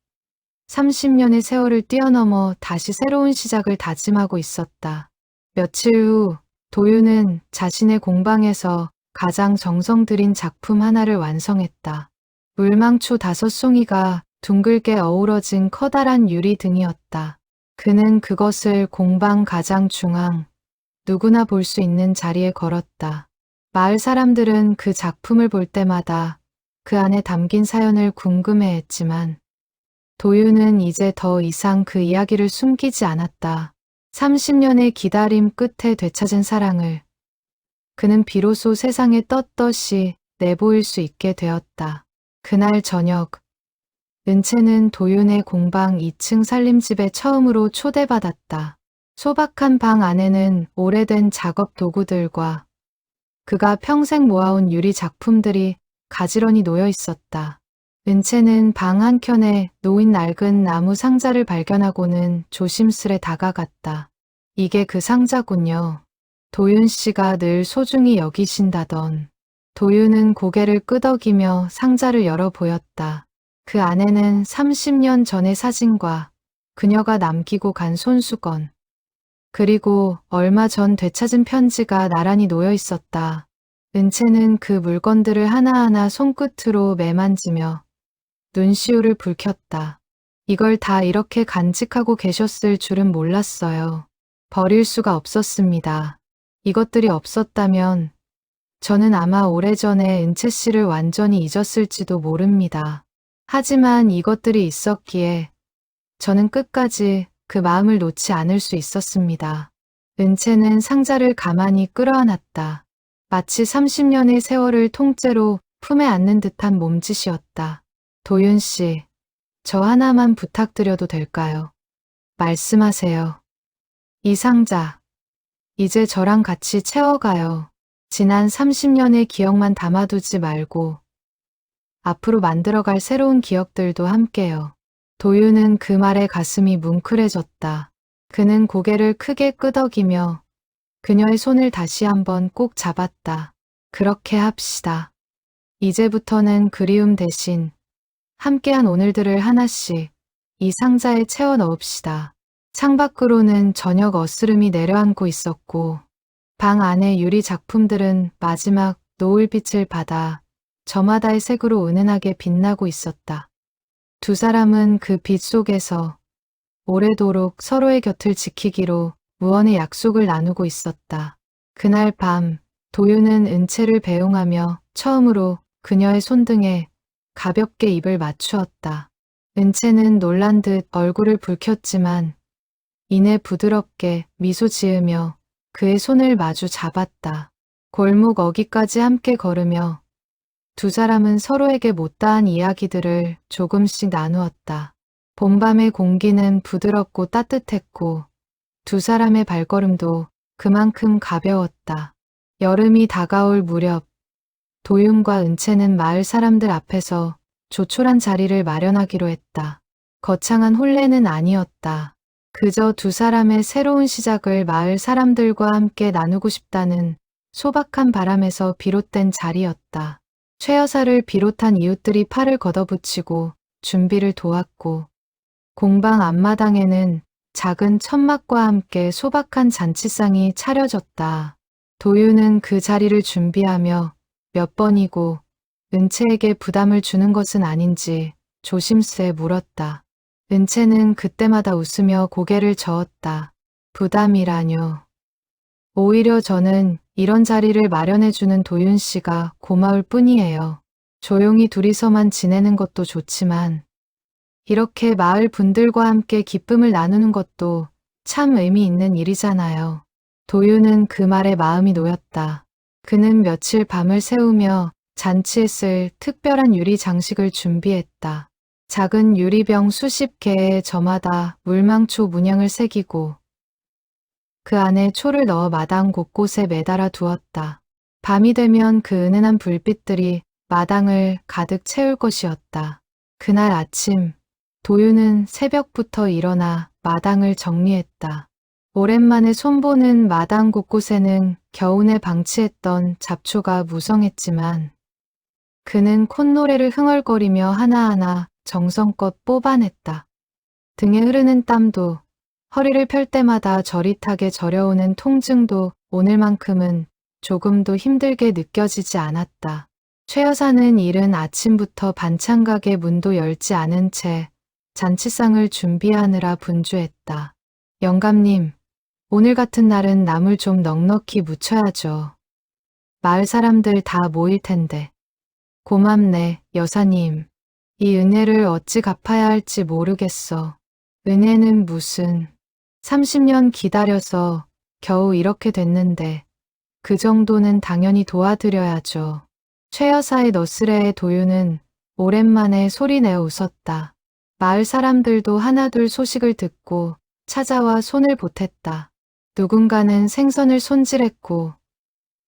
S1: 30년의 세월을 뛰어넘어 다시 새로운 시작을 다짐하고 있었다. 며칠 후 도윤은 자신의 공방에서 가장 정성 들인 작품 하나를 완성했다. 물망초 5송이가 둥글게 어우러진 커다란 유리등이었다. 그는 그것을 공방 가장 중앙, 누구나 볼 수 있는 자리에 걸었다. 마을 사람들은 그 작품을 볼 때마다 그 안에 담긴 사연을 궁금해했지만 도윤은 이제 더 이상 그 이야기를 숨기지 않았다. 30년의 기다림 끝에 되찾은 사랑을 그는 비로소 세상에 떳떳이 내보일 수 있게 되었다. 그날 저녁, 은채는 도윤의 공방 2층 살림집에 처음으로 초대받았다. 소박한 방 안에는 오래된 작업 도구들과 그가 평생 모아온 유리 작품들이 가지런히 놓여 있었다. 은채는 방 한켠에 놓인 낡은 나무 상자를 발견하고는 조심스레 다가갔다. 이게 그 상자군요. 도윤 씨가 늘 소중히 여기신다던. 도윤은 고개를 끄덕이며 상자를 열어 보였다. 그 안에는 30년 전의 사진과 그녀가 남기고 간 손수건, 그리고 얼마 전 되찾은 편지가 나란히 놓여 있었다. 은채는 그 물건들을 하나하나 손끝으로 매만지며 눈시울을 붉혔다. 이걸 다 이렇게 간직하고 계셨을 줄은 몰랐어요. 버릴 수가 없었습니다. 이것들이 없었다면 저는 아마 오래전에 은채 씨를 완전히 잊었을지도 모릅니다. 하지만 이것들이 있었기에 저는 끝까지 그 마음을 놓지 않을 수 있었습니다. 은채는 상자를 가만히 끌어안았다. 마치 30년의 세월을 통째로 품에 안는 듯한 몸짓이었다. 도윤 씨, 저 하나만 부탁드려도 될까요? 말씀하세요. 이 상자, 이제 저랑 같이 채워가요. 지난 30년의 기억만 담아두지 말고 앞으로 만들어갈 새로운 기억들도 함께요. 도윤은 그 말에 가슴이 뭉클해졌다. 그는 고개를 크게 끄덕이며 그녀의 손을 다시 한번 꼭 잡았다. 그렇게 합시다. 이제부터는 그리움 대신 함께한 오늘들을 하나씩 이 상자에 채워 넣읍시다. 창밖으로는 저녁 어스름이 내려앉고 있었고 방 안의 유리 작품들은 마지막 노을빛을 받아 저마다의 색으로 은은하게 빛나고 있었다. 두 사람은 그 빛 속에서 오래도록 서로의 곁을 지키기로 무언의 약속을 나누고 있었다. 그날 밤 도윤은 은채를 배웅하며 처음으로 그녀의 손등에 가볍게 입을 맞추었다. 은채는 놀란 듯 얼굴을 붉혔지만 이내 부드럽게 미소 지으며 그의 손을 마주 잡았다. 골목 어귀까지 함께 걸으며 두 사람은 서로에게 못다한 이야기들을 조금씩 나누었다. 봄밤의 공기는 부드럽고 따뜻했고 두 사람의 발걸음도 그만큼 가벼웠다. 여름이 다가올 무렵 도윤과 은채는 마을 사람들 앞에서 조촐한 자리를 마련하기로 했다. 거창한 혼례는 아니었다. 그저 두 사람의 새로운 시작을 마을 사람들과 함께 나누고 싶다는 소박한 바람에서 비롯된 자리였다. 최 여사를 비롯한 이웃들이 팔을 걷어붙이고 준비를 도왔고 공방 앞마당에는 작은 천막과 함께 소박한 잔치상이 차려졌다. 도윤은 그 자리를 준비하며 몇 번이고 은채에게 부담을 주는 것은 아닌지 조심스레 물었다. 은채는 그때마다 웃으며 고개를 저었다. 부담이라뇨. 오히려 저는 이런 자리를 마련해주는 도윤 씨가 고마울 뿐이에요. 조용히 둘이서만 지내는 것도 좋지만 이렇게 마을 분들과 함께 기쁨을 나누는 것도 참 의미 있는 일이잖아요. 도윤은 그 말에 마음이 놓였다. 그는 며칠 밤을 새우며 잔치에 쓸 특별한 유리 장식을 준비했다. 작은 유리병 수십 개에 저마다 물망초 문양을 새기고 그 안에 초를 넣어 마당 곳곳에 매달아 두었다. 밤이 되면 그 은은한 불빛들이 마당을 가득 채울 것이었다. 그날 아침 도윤은 새벽부터 일어나 마당을 정리했다. 오랜만에 손보는 마당 곳곳에는 겨우내 방치했던 잡초가 무성했지만 그는 콧노래를 흥얼거리며 하나하나 정성껏 뽑아냈다. 등에 흐르는 땀도 허리를 펼 때마다 저릿하게 저려오는 통증도 오늘만큼은 조금도 힘들게 느껴지지 않았다. 최 여사는 이른 아침부터 반찬 가게 문도 열지 않은 채 잔치상을 준비하느라 분주했다. 영감님, 오늘 같은 날은 나물 좀 넉넉히 묻혀야죠. 마을 사람들 다 모일 텐데. 고맙네, 여사님. 이 은혜를 어찌 갚아야 할지 모르겠어. 은혜는 무슨. 30년 기다려서 겨우 이렇게 됐는데 그 정도는 당연히 도와드려야죠. 최 여사의 너스레의 도윤은 오랜만에 소리내어 웃었다. 마을 사람들도 하나둘 소식을 듣고 찾아와 손을 보탰다. 누군가는 생선을 손질했고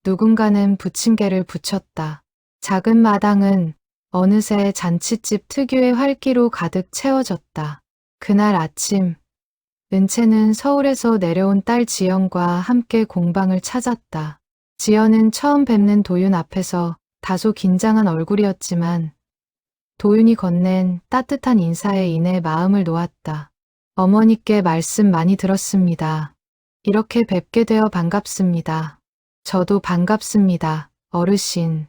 S1: 누군가는 부침개를 부쳤다. 작은 마당은 어느새 잔칫집 특유의 활기로 가득 채워졌다. 그날 아침 은채는 서울에서 내려온 딸 지연과 함께 공방을 찾았다. 지연은 처음 뵙는 도윤 앞에서 다소 긴장한 얼굴이었지만 도윤이 건넨 따뜻한 인사에 인해 마음을 놓았다. 어머니께 말씀 많이 들었습니다. 이렇게 뵙게 되어 반갑습니다. 저도 반갑습니다, 어르신.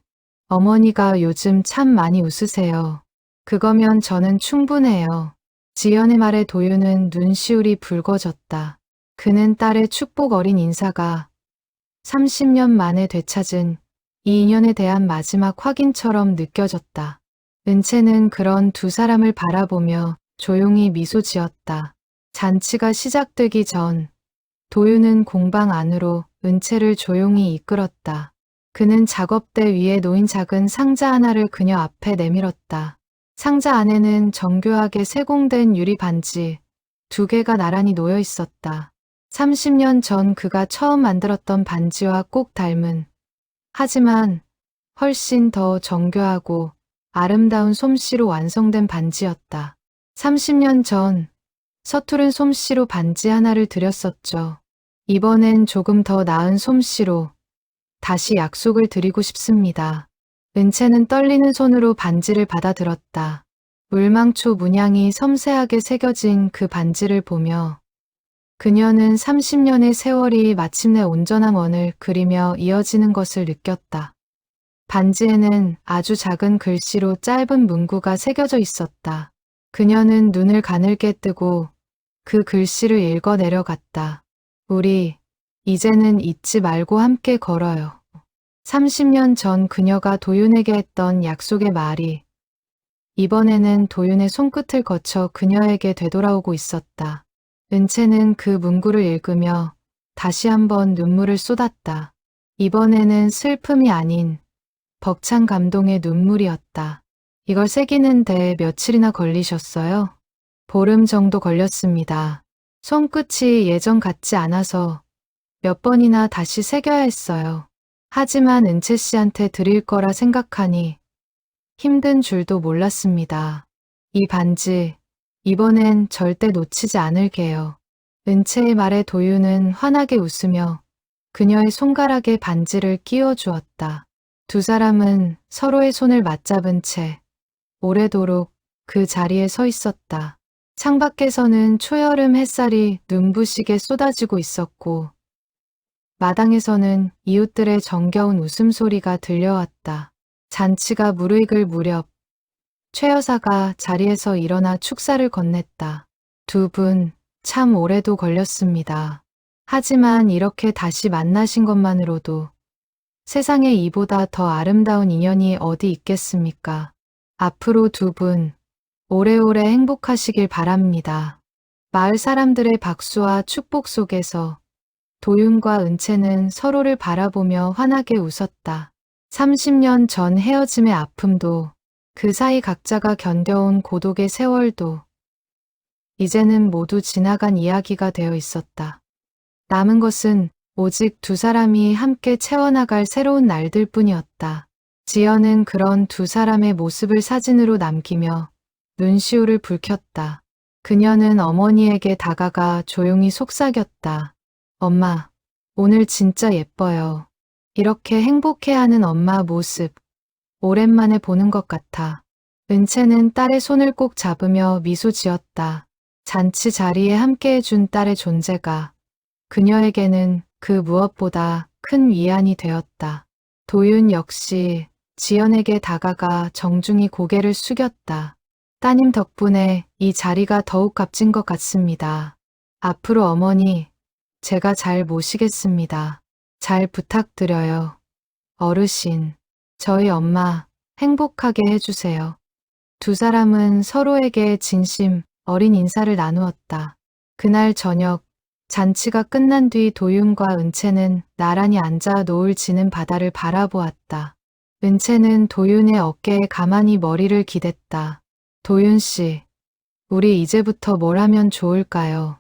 S1: 어머니가 요즘 참 많이 웃으세요. 그거면 저는 충분해요. 지연의 말에 도윤은 눈시울이 붉어졌다. 그는 딸의 축복 어린 인사가 30년 만에 되찾은 이 인연에 대한 마지막 확인처럼 느껴졌다. 은채는 그런 두 사람을 바라보며 조용히 미소 지었다. 잔치가 시작되기 전 도윤은 공방 안으로 은채를 조용히 이끌었다. 그는 작업대 위에 놓인 작은 상자 하나를 그녀 앞에 내밀었다. 상자 안에는 정교하게 세공된 유리 반지 2개가 나란히 놓여 있었다. 30년 전 그가 처음 만들었던 반지와 꼭 닮은, 하지만 훨씬 더 정교하고 아름다운 솜씨로 완성된 반지였다. 30년 전 서투른 솜씨로 반지 하나를 드렸었죠. 이번엔 조금 더 나은 솜씨로 다시 약속을 드리고 싶습니다. 은채는 떨리는 손으로 반지를 받아들었다. 물망초 문양이 섬세하게 새겨진 그 반지를 보며 그녀는 30년의 세월이 마침내 온전한 원을 그리며 이어지는 것을 느꼈다. 반지에는 아주 작은 글씨로 짧은 문구가 새겨져 있었다. 그녀는 눈을 가늘게 뜨고 그 글씨를 읽어 내려갔다. 우리 이제는 잊지 말고 함께 걸어요. 30년 전 그녀가 도윤에게 했던 약속의 말이 이번에는 도윤의 손끝을 거쳐 그녀에게 되돌아오고 있었다. 은채는 그 문구를 읽으며 다시 한번 눈물을 쏟았다. 이번에는 슬픔이 아닌 벅찬 감동의 눈물이었다. 이걸 새기는데 며칠이나 걸리셨어요? 보름 정도 걸렸습니다. 손끝이 예전 같지 않아서 몇 번이나 다시 새겨야 했어요. 하지만 은채 씨한테 드릴 거라 생각하니 힘든 줄도 몰랐습니다. 이 반지, 이번엔 절대 놓치지 않을게요. 은채의 말에 도윤은 환하게 웃으며 그녀의 손가락에 반지를 끼워 주었다. 두 사람은 서로의 손을 맞잡은 채 오래도록 그 자리에 서 있었다. 창밖에서는 초여름 햇살이 눈부시게 쏟아지고 있었고 마당에서는 이웃들의 정겨운 웃음소리가 들려왔다. 잔치가 무르익을 무렵 최 여사가 자리에서 일어나 축사를 건넸다. 두 분 참 오래도 걸렸습니다. 하지만 이렇게 다시 만나신 것만으로도 세상에 이보다 더 아름다운 인연이 어디 있겠습니까? 앞으로 두 분 오래오래 행복하시길 바랍니다. 마을 사람들의 박수와 축복 속에서 도윤과 은채는 서로를 바라보며 환하게 웃었다. 30년 전 헤어짐의 아픔도 그 사이 각자가 견뎌온 고독의 세월도 이제는 모두 지나간 이야기가 되어 있었다. 남은 것은 오직 두 사람이 함께 채워나갈 새로운 날들 뿐이었다. 지연은 그런 두 사람의 모습을 사진으로 남기며 눈시울을 붉혔다. 그녀는 어머니에게 다가가 조용히 속삭였다. 엄마, 오늘 진짜 예뻐요. 이렇게 행복해하는 엄마 모습, 오랜만에 보는 것 같아. 은채는 딸의 손을 꼭 잡으며 미소 지었다. 잔치 자리에 함께해준 딸의 존재가 그녀에게는 그 무엇보다 큰 위안이 되었다. 도윤 역시 지연에게 다가가 정중히 고개를 숙였다. 따님 덕분에 이 자리가 더욱 값진 것 같습니다. 앞으로 어머니, 제가 잘 모시겠습니다. 잘 부탁드려요. 어르신, 저희 엄마 행복하게 해주세요. 두 사람은 서로에게 진심 어린 인사를 나누었다. 그날 저녁, 잔치가 끝난 뒤 도윤과 은채는 나란히 앉아 노을 지는 바다를 바라보았다. 은채는 도윤의 어깨에 가만히 머리를 기댔다. 도윤 씨, 우리 이제부터 뭘 하면 좋을까요?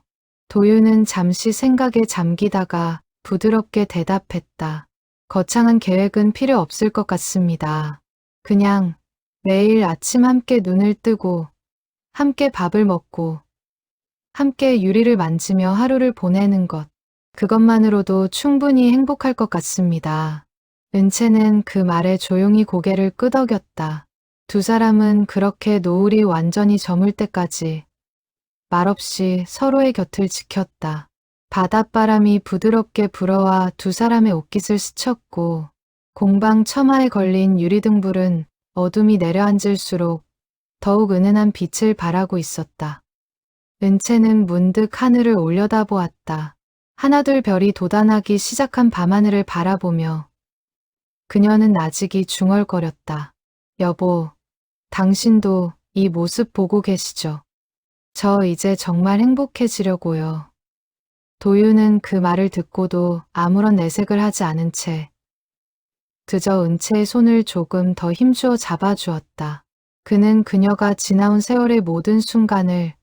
S1: 도윤은 잠시 생각에 잠기다가 부드럽게 대답했다. 거창한 계획은 필요 없을 것 같습니다. 그냥 매일 아침 함께 눈을 뜨고 함께 밥을 먹고 함께 유리를 만지며 하루를 보내는 것. 그것만으로도 충분히 행복할 것 같습니다. 은채는 그 말에 조용히 고개를 끄덕였다. 두 사람은 그렇게 노을이 완전히 저물 때까지 말없이 서로의 곁을 지켰다. 바닷바람이 부드럽게 불어와 두 사람의 옷깃을 스쳤고 공방 처마에 걸린 유리등불은 어둠이 내려앉을수록 더욱 은은한 빛을 발하고 있었다. 은채는 문득 하늘을 올려다보았다. 하나둘 별이 돋아나기 시작한 밤하늘을 바라보며 그녀는 아직이 중얼거렸다. 여보, 당신도 이 모습 보고 계시죠? 저 이제 정말 행복해지려고요. 도윤은 그 말을 듣고도 아무런 내색을 하지 않은 채 그저 은채의 손을 조금 더 힘주어 잡아주었다. 그는 그녀가 지나온 세월의 모든 순간을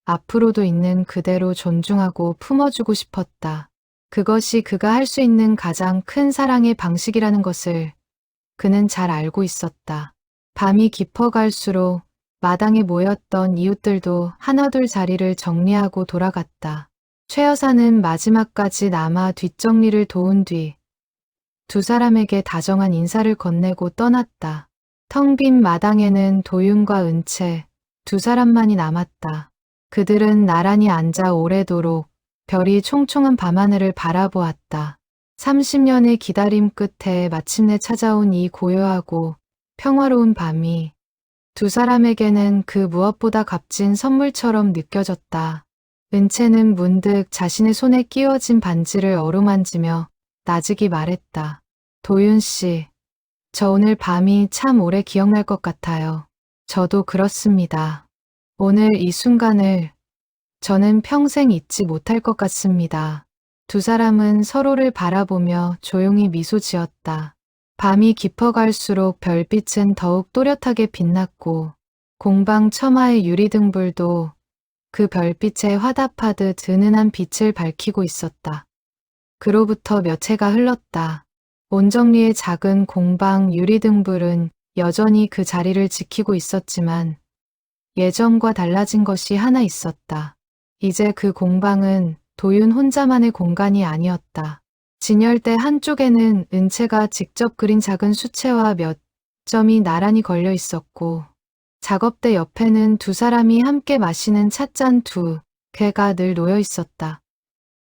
S1: 앞으로도 있는 그대로 존중하고 품어주고 싶었다. 그것이 그가 할 수 있는 가장 큰 사랑의 방식이라는 것을 그는 잘 알고 있었다. 밤이 깊어갈수록 마당에 모였던 이웃들도 하나둘 자리를 정리하고 돌아갔다. 최 여사는 마지막까지 남아 뒷정리를 도운 뒤 두 사람에게 다정한 인사를 건네고 떠났다. 텅 빈 마당에는 도윤과 은채 두 사람만이 남았다. 그들은 나란히 앉아 오래도록 별이 총총한 밤하늘을 바라보았다. 30년의 기다림 끝에 마침내 찾아온 이 고요하고 평화로운 밤이 두 사람에게는 그 무엇보다 값진 선물처럼 느껴졌다. 은채는 문득 자신의 손에 끼워진 반지를 어루만지며 나직이 말했다. 도윤 씨, 저 오늘 밤이 참 오래 기억날 것 같아요. 저도 그렇습니다. 오늘 이 순간을 저는 평생 잊지 못할 것 같습니다. 두 사람은 서로를 바라보며 조용히 미소 지었다. 밤이 깊어갈수록 별빛은 더욱 또렷하게 빛났고 공방 처마의 유리등불도 그 별빛에 화답하듯 은은한 빛을 밝히고 있었다. 그로부터 몇 해가 흘렀다. 온정리의 작은 공방 유리등불은 여전히 그 자리를 지키고 있었지만 예전과 달라진 것이 하나 있었다. 이제 그 공방은 도윤 혼자만의 공간이 아니었다. 진열대 한쪽에는 은채가 직접 그린 작은 수채화 몇 점이 나란히 걸려 있었고 작업대 옆에는 두 사람이 함께 마시는 찻잔 두 개가 늘 놓여 있었다.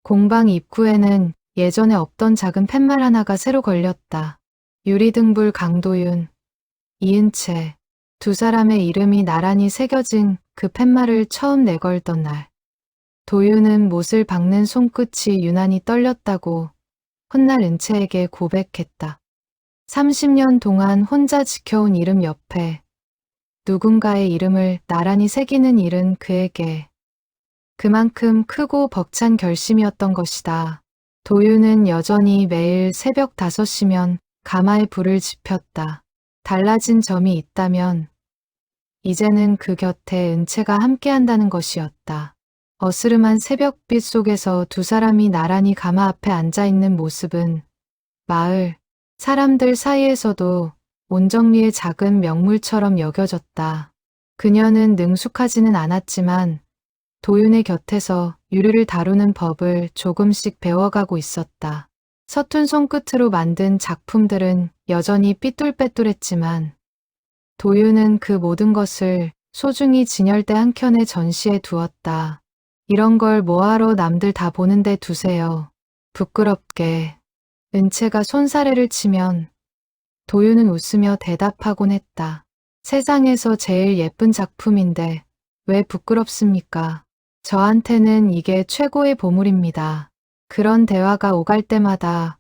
S1: 공방 입구에는 예전에 없던 작은 팻말 하나가 새로 걸렸다. 유리등불 강도윤, 이은채, 두 사람의 이름이 나란히 새겨진 그 팻말을 처음 내걸던 날. 도윤은 못을 박는 손끝이 유난히 떨렸다고 훗날 은채에게 고백했다. 30년 동안 혼자 지켜온 이름 옆에 누군가의 이름을 나란히 새기는 일은 그에게 그만큼 크고 벅찬 결심이었던 것이다. 도윤은 여전히 매일 새벽 5시면 가마에 불을 지폈다. 달라진 점이 있다면 이제는 그 곁에 은채가 함께한다는 것이었다. 어스름한 새벽빛 속에서 두 사람이 나란히 가마 앞에 앉아있는 모습은 마을 사람들 사이에서도 온정리의 작은 명물처럼 여겨졌다. 그녀는 능숙하지는 않았지만 도윤의 곁에서 유리를 다루는 법을 조금씩 배워가고 있었다. 서툰 손끝으로 만든 작품들은 여전히 삐뚤빼뚤했지만 도윤은 그 모든 것을 소중히 진열대 한켠에 전시해 두었다. 이런 걸 뭐하러 남들 다 보는데 두세요. 부끄럽게. 은채가 손사래를 치면 도윤은 웃으며 대답하곤 했다. 세상에서 제일 예쁜 작품인데 왜 부끄럽습니까? 저한테는 이게 최고의 보물입니다. 그런 대화가 오갈 때마다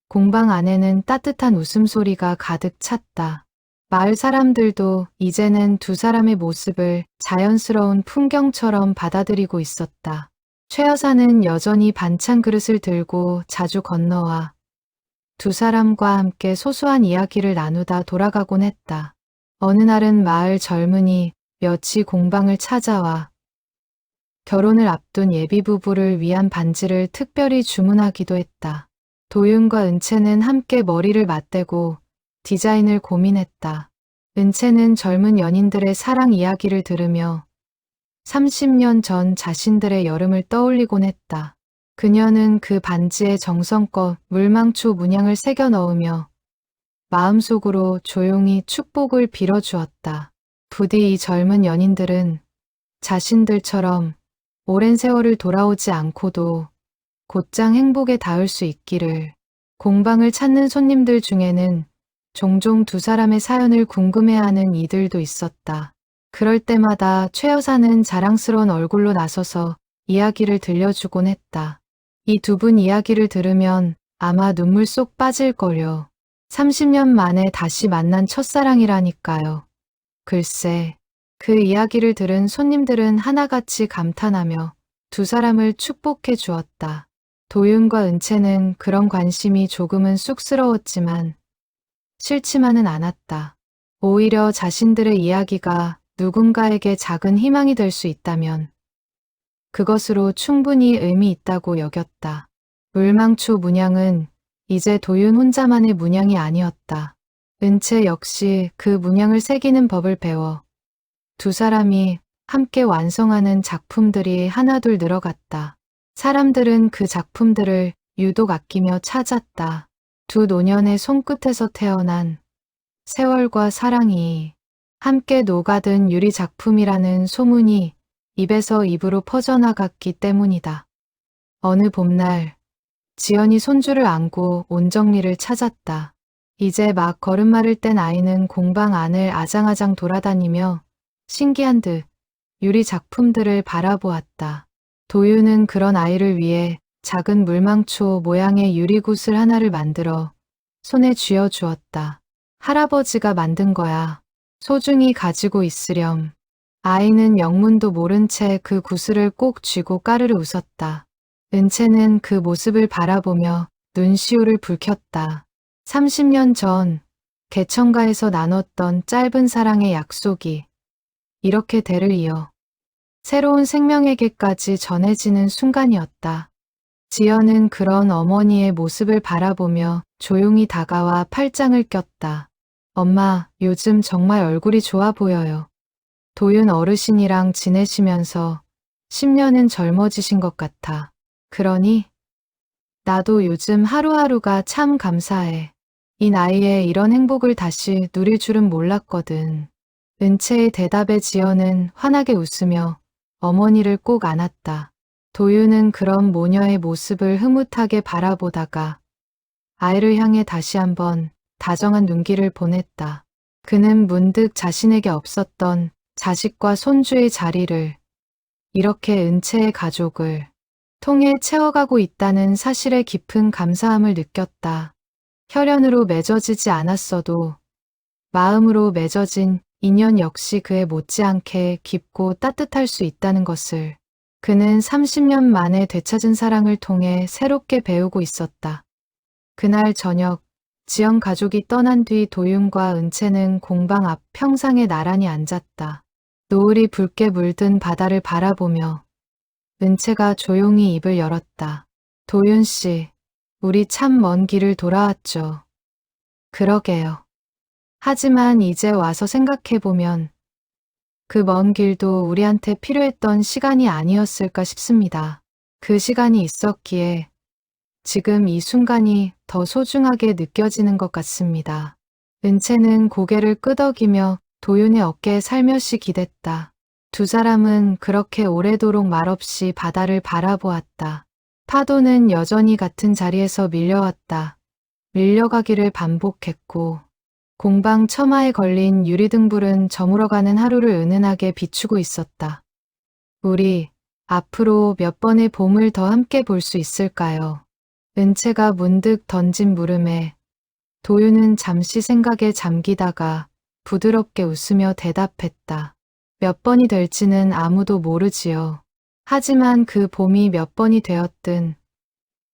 S1: 공방 안에는 따뜻한 웃음소리가 가득 찼다. 마을 사람들도 이제는 두 사람의 모습을 자연스러운 풍경처럼 받아들이고 있었다. 최 여사는 여전히 반찬 그릇을 들고 자주 건너와 두 사람과 함께 소소한 이야기를 나누다 돌아가곤 했다. 어느 날은 마을 젊은이 몇이 공방을 찾아와 결혼을 앞둔 예비부부를 위한 반지를 특별히 주문하기도 했다. 도윤과 은채는 함께 머리를 맞대고 디자인을 고민했다. 은채는 젊은 연인들의 사랑 이야기를 들으며 30년 전 자신들의 여름을 떠올리곤 했다. 그녀는 그 반지에 정성껏 물망초 문양을 새겨 넣으며 마음속으로 조용히 축복을 빌어주었다. 부디 이 젊은 연인들은 자신들처럼 오랜 세월을 돌아오지 않고도 곧장 행복에 닿을 수 있기를. 공방을 찾는 손님들 중에는 종종 두 사람의 사연을 궁금해하는 이들도 있었다. 그럴 때마다 최 여사는 자랑스러운 얼굴로 나서서 이야기를 들려주곤 했다. 이 두 분 이야기를 들으면 아마 눈물 쏙 빠질 거려. 30년 만에 다시 만난 첫사랑이라니까요. 글쎄, 그 이야기를 들은 손님들은 하나같이 감탄하며 두 사람을 축복해 주었다. 도윤과 은채는 그런 관심이 조금은 쑥스러웠지만 싫지만은 않았다. 오히려 자신들의 이야기가 누군가에게 작은 희망이 될 수 있다면 그것으로 충분히 의미 있다고 여겼다. 물망초 문양은 이제 도윤 혼자만의 문양이 아니었다. 은채 역시 그 문양을 새기는 법을 배워 두 사람이 함께 완성하는 작품들이 하나둘 늘어갔다. 사람들은 그 작품들을 유독 아끼며 찾았다. 두 노년의 손끝에서 태어난 세월과 사랑이 함께 녹아든 유리 작품이라는 소문이 입에서 입으로 퍼져나갔기 때문이다. 어느 봄날 지연이 손주를 안고 온정리를 찾았다. 이제 막 걸음마를 뗀 아이는 공방 안을 아장아장 돌아다니며 신기한 듯 유리 작품들을 바라보았다. 도윤은 그런 아이를 위해 작은 물망초 모양의 유리굿을 하나를 만들어 손에 쥐어주었다. 할아버지가 만든 거야. 소중히 가지고 있으렴. 아이는 영문도 모른 채 그 구슬을 꼭 쥐고 까르르 웃었다. 은채는 그 모습을 바라보며 눈시울을 붉혔다. 30년 전 개천가에서 나눴던 짧은 사랑의 약속이 이렇게 대를 이어 새로운 생명에게까지 전해지는 순간이었다. 지연은 그런 어머니의 모습을 바라보며 조용히 다가와 팔짱을 꼈다. 엄마, 요즘 정말 얼굴이 좋아 보여요. 도윤 어르신이랑 지내시면서 10년은 젊어지신 것 같아. 그러니? 나도 요즘 하루하루가 참 감사해. 이 나이에 이런 행복을 다시 누릴 줄은 몰랐거든. 은채의 대답에 지연은 환하게 웃으며 어머니를 꼭 안았다. 도윤은 그런 모녀의 모습을 흐뭇하게 바라보다가 아이를 향해 다시 한번 다정한 눈길을 보냈다. 그는 문득 자신에게 없었던 자식과 손주의 자리를 이렇게 은채의 가족을 통해 채워가고 있다는 사실에 깊은 감사함을 느꼈다. 혈연으로 맺어지지 않았어도 마음으로 맺어진 인연 역시 그에 못지않게 깊고 따뜻할 수 있다는 것을 그는 30년 만에 되찾은 사랑을 통해 새롭게 배우고 있었다. 그날 저녁, 지연 가족이 떠난 뒤 도윤과 은채는 공방 앞 평상에 나란히 앉았다. 노을이 붉게 물든 바다를 바라보며 은채가 조용히 입을 열었다. 도윤 씨, 우리 참 먼 길을 돌아왔죠. 그러게요. 하지만 이제 와서 생각해보면 그 먼 길도 우리한테 필요했던 시간이 아니었을까 싶습니다. 그 시간이 있었기에 지금 이 순간이 더 소중하게 느껴지는 것 같습니다. 은채는 고개를 끄덕이며 도윤의 어깨에 살며시 기댔다. 두 사람은 그렇게 오래도록 말없이 바다를 바라보았다. 파도는 여전히 같은 자리에서 밀려왔다. 밀려가기를 반복했고 공방 처마에 걸린 유리등불은 저물어가는 하루를 은은하게 비추고 있었다. 우리 앞으로 몇 번의 봄을 더 함께 볼 수 있을까요? 은채가 문득 던진 물음에 도윤은 잠시 생각에 잠기다가 부드럽게 웃으며 대답했다. 몇 번이 될지는 아무도 모르지요. 하지만 그 봄이 몇 번이 되었든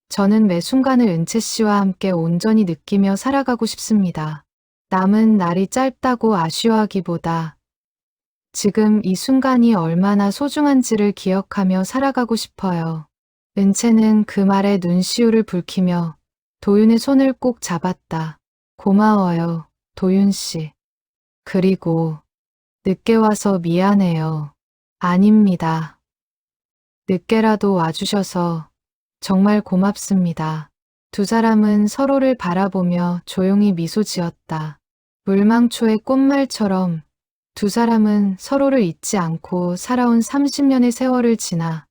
S1: 저는 매 순간을 은채 씨와 함께 온전히 느끼며 살아가고 싶습니다. 남은 날이 짧다고 아쉬워하기보다 지금 이 순간이 얼마나 소중한지를 기억하며 살아가고 싶어요. 은채는 그 말에 눈시울을 붉히며 도윤의 손을 꼭 잡았다. 고마워요, 도윤 씨. 그리고 늦게 와서 미안해요. 아닙니다. 늦게라도 와주셔서 정말 고맙습니다. 두 사람은 서로를 바라보며 조용히 미소 지었다. 물망초의 꽃말처럼 두 사람은 서로를 잊지 않고 살아온 30년의 세월을 지나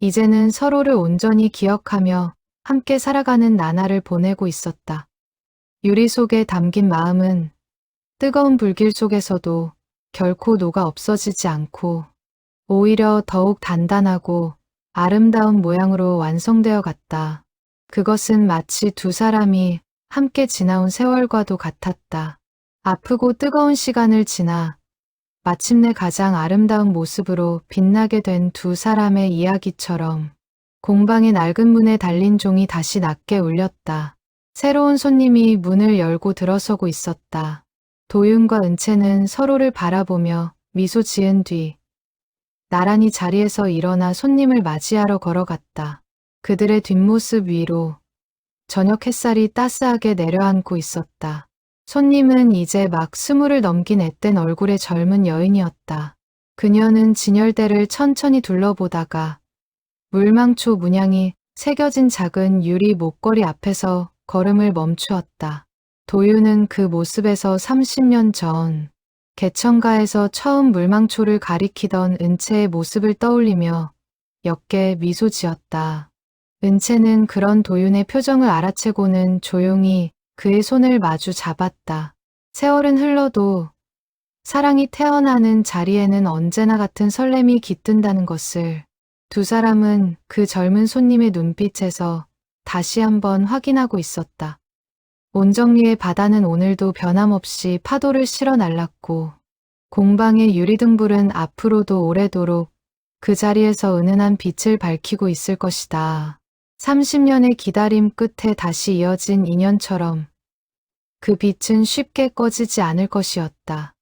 S1: 이제는 서로를 온전히 기억하며 함께 살아가는 나날을 보내고 있었다. 유리 속에 담긴 마음은 뜨거운 불길 속에서도 결코 녹아 없어지지 않고 오히려 더욱 단단하고 아름다운 모양으로 완성되어 갔다. 그것은 마치 두 사람이 함께 지나온 세월과도 같았다. 아프고 뜨거운 시간을 지나 마침내 가장 아름다운 모습으로 빛나게 된 두 사람의 이야기처럼 공방의 낡은 문에 달린 종이 다시 낮게 울렸다. 새로운 손님이 문을 열고 들어서고 있었다. 도윤과 은채는 서로를 바라보며 미소 지은 뒤 나란히 자리에서 일어나 손님을 맞이하러 걸어갔다. 그들의 뒷모습 위로 저녁 햇살이 따스하게 내려앉고 있었다. 손님은 이제 막 20을 넘긴 앳된 얼굴의 젊은 여인이었다. 그녀는 진열대를 천천히 둘러보다가 물망초 문양이 새겨진 작은 유리 목걸이 앞에서 걸음을 멈추었다. 도윤은 그 모습에서 30년 전 개천가에서 처음 물망초를 가리키던 은채의 모습을 떠올리며 옅게 미소 지었다. 은채는 그런 도윤의 표정을 알아채고는 조용히 그의 손을 마주 잡았다. 세월은 흘러도 사랑이 태어나는 자리에는 언제나 같은 설렘이 깃든다는 것을 두 사람은 그 젊은 손님의 눈빛에서 다시 한번 확인하고 있었다. 온정리의 바다는 오늘도 변함없이 파도를 실어 날랐고 공방의 유리등불은 앞으로도 오래도록 그 자리에서 은은한 빛을 밝히고 있을 것이다. 30년의 기다림 끝에 다시 이어진 인연처럼 그 빛은 쉽게 꺼지지 않을 것이었다.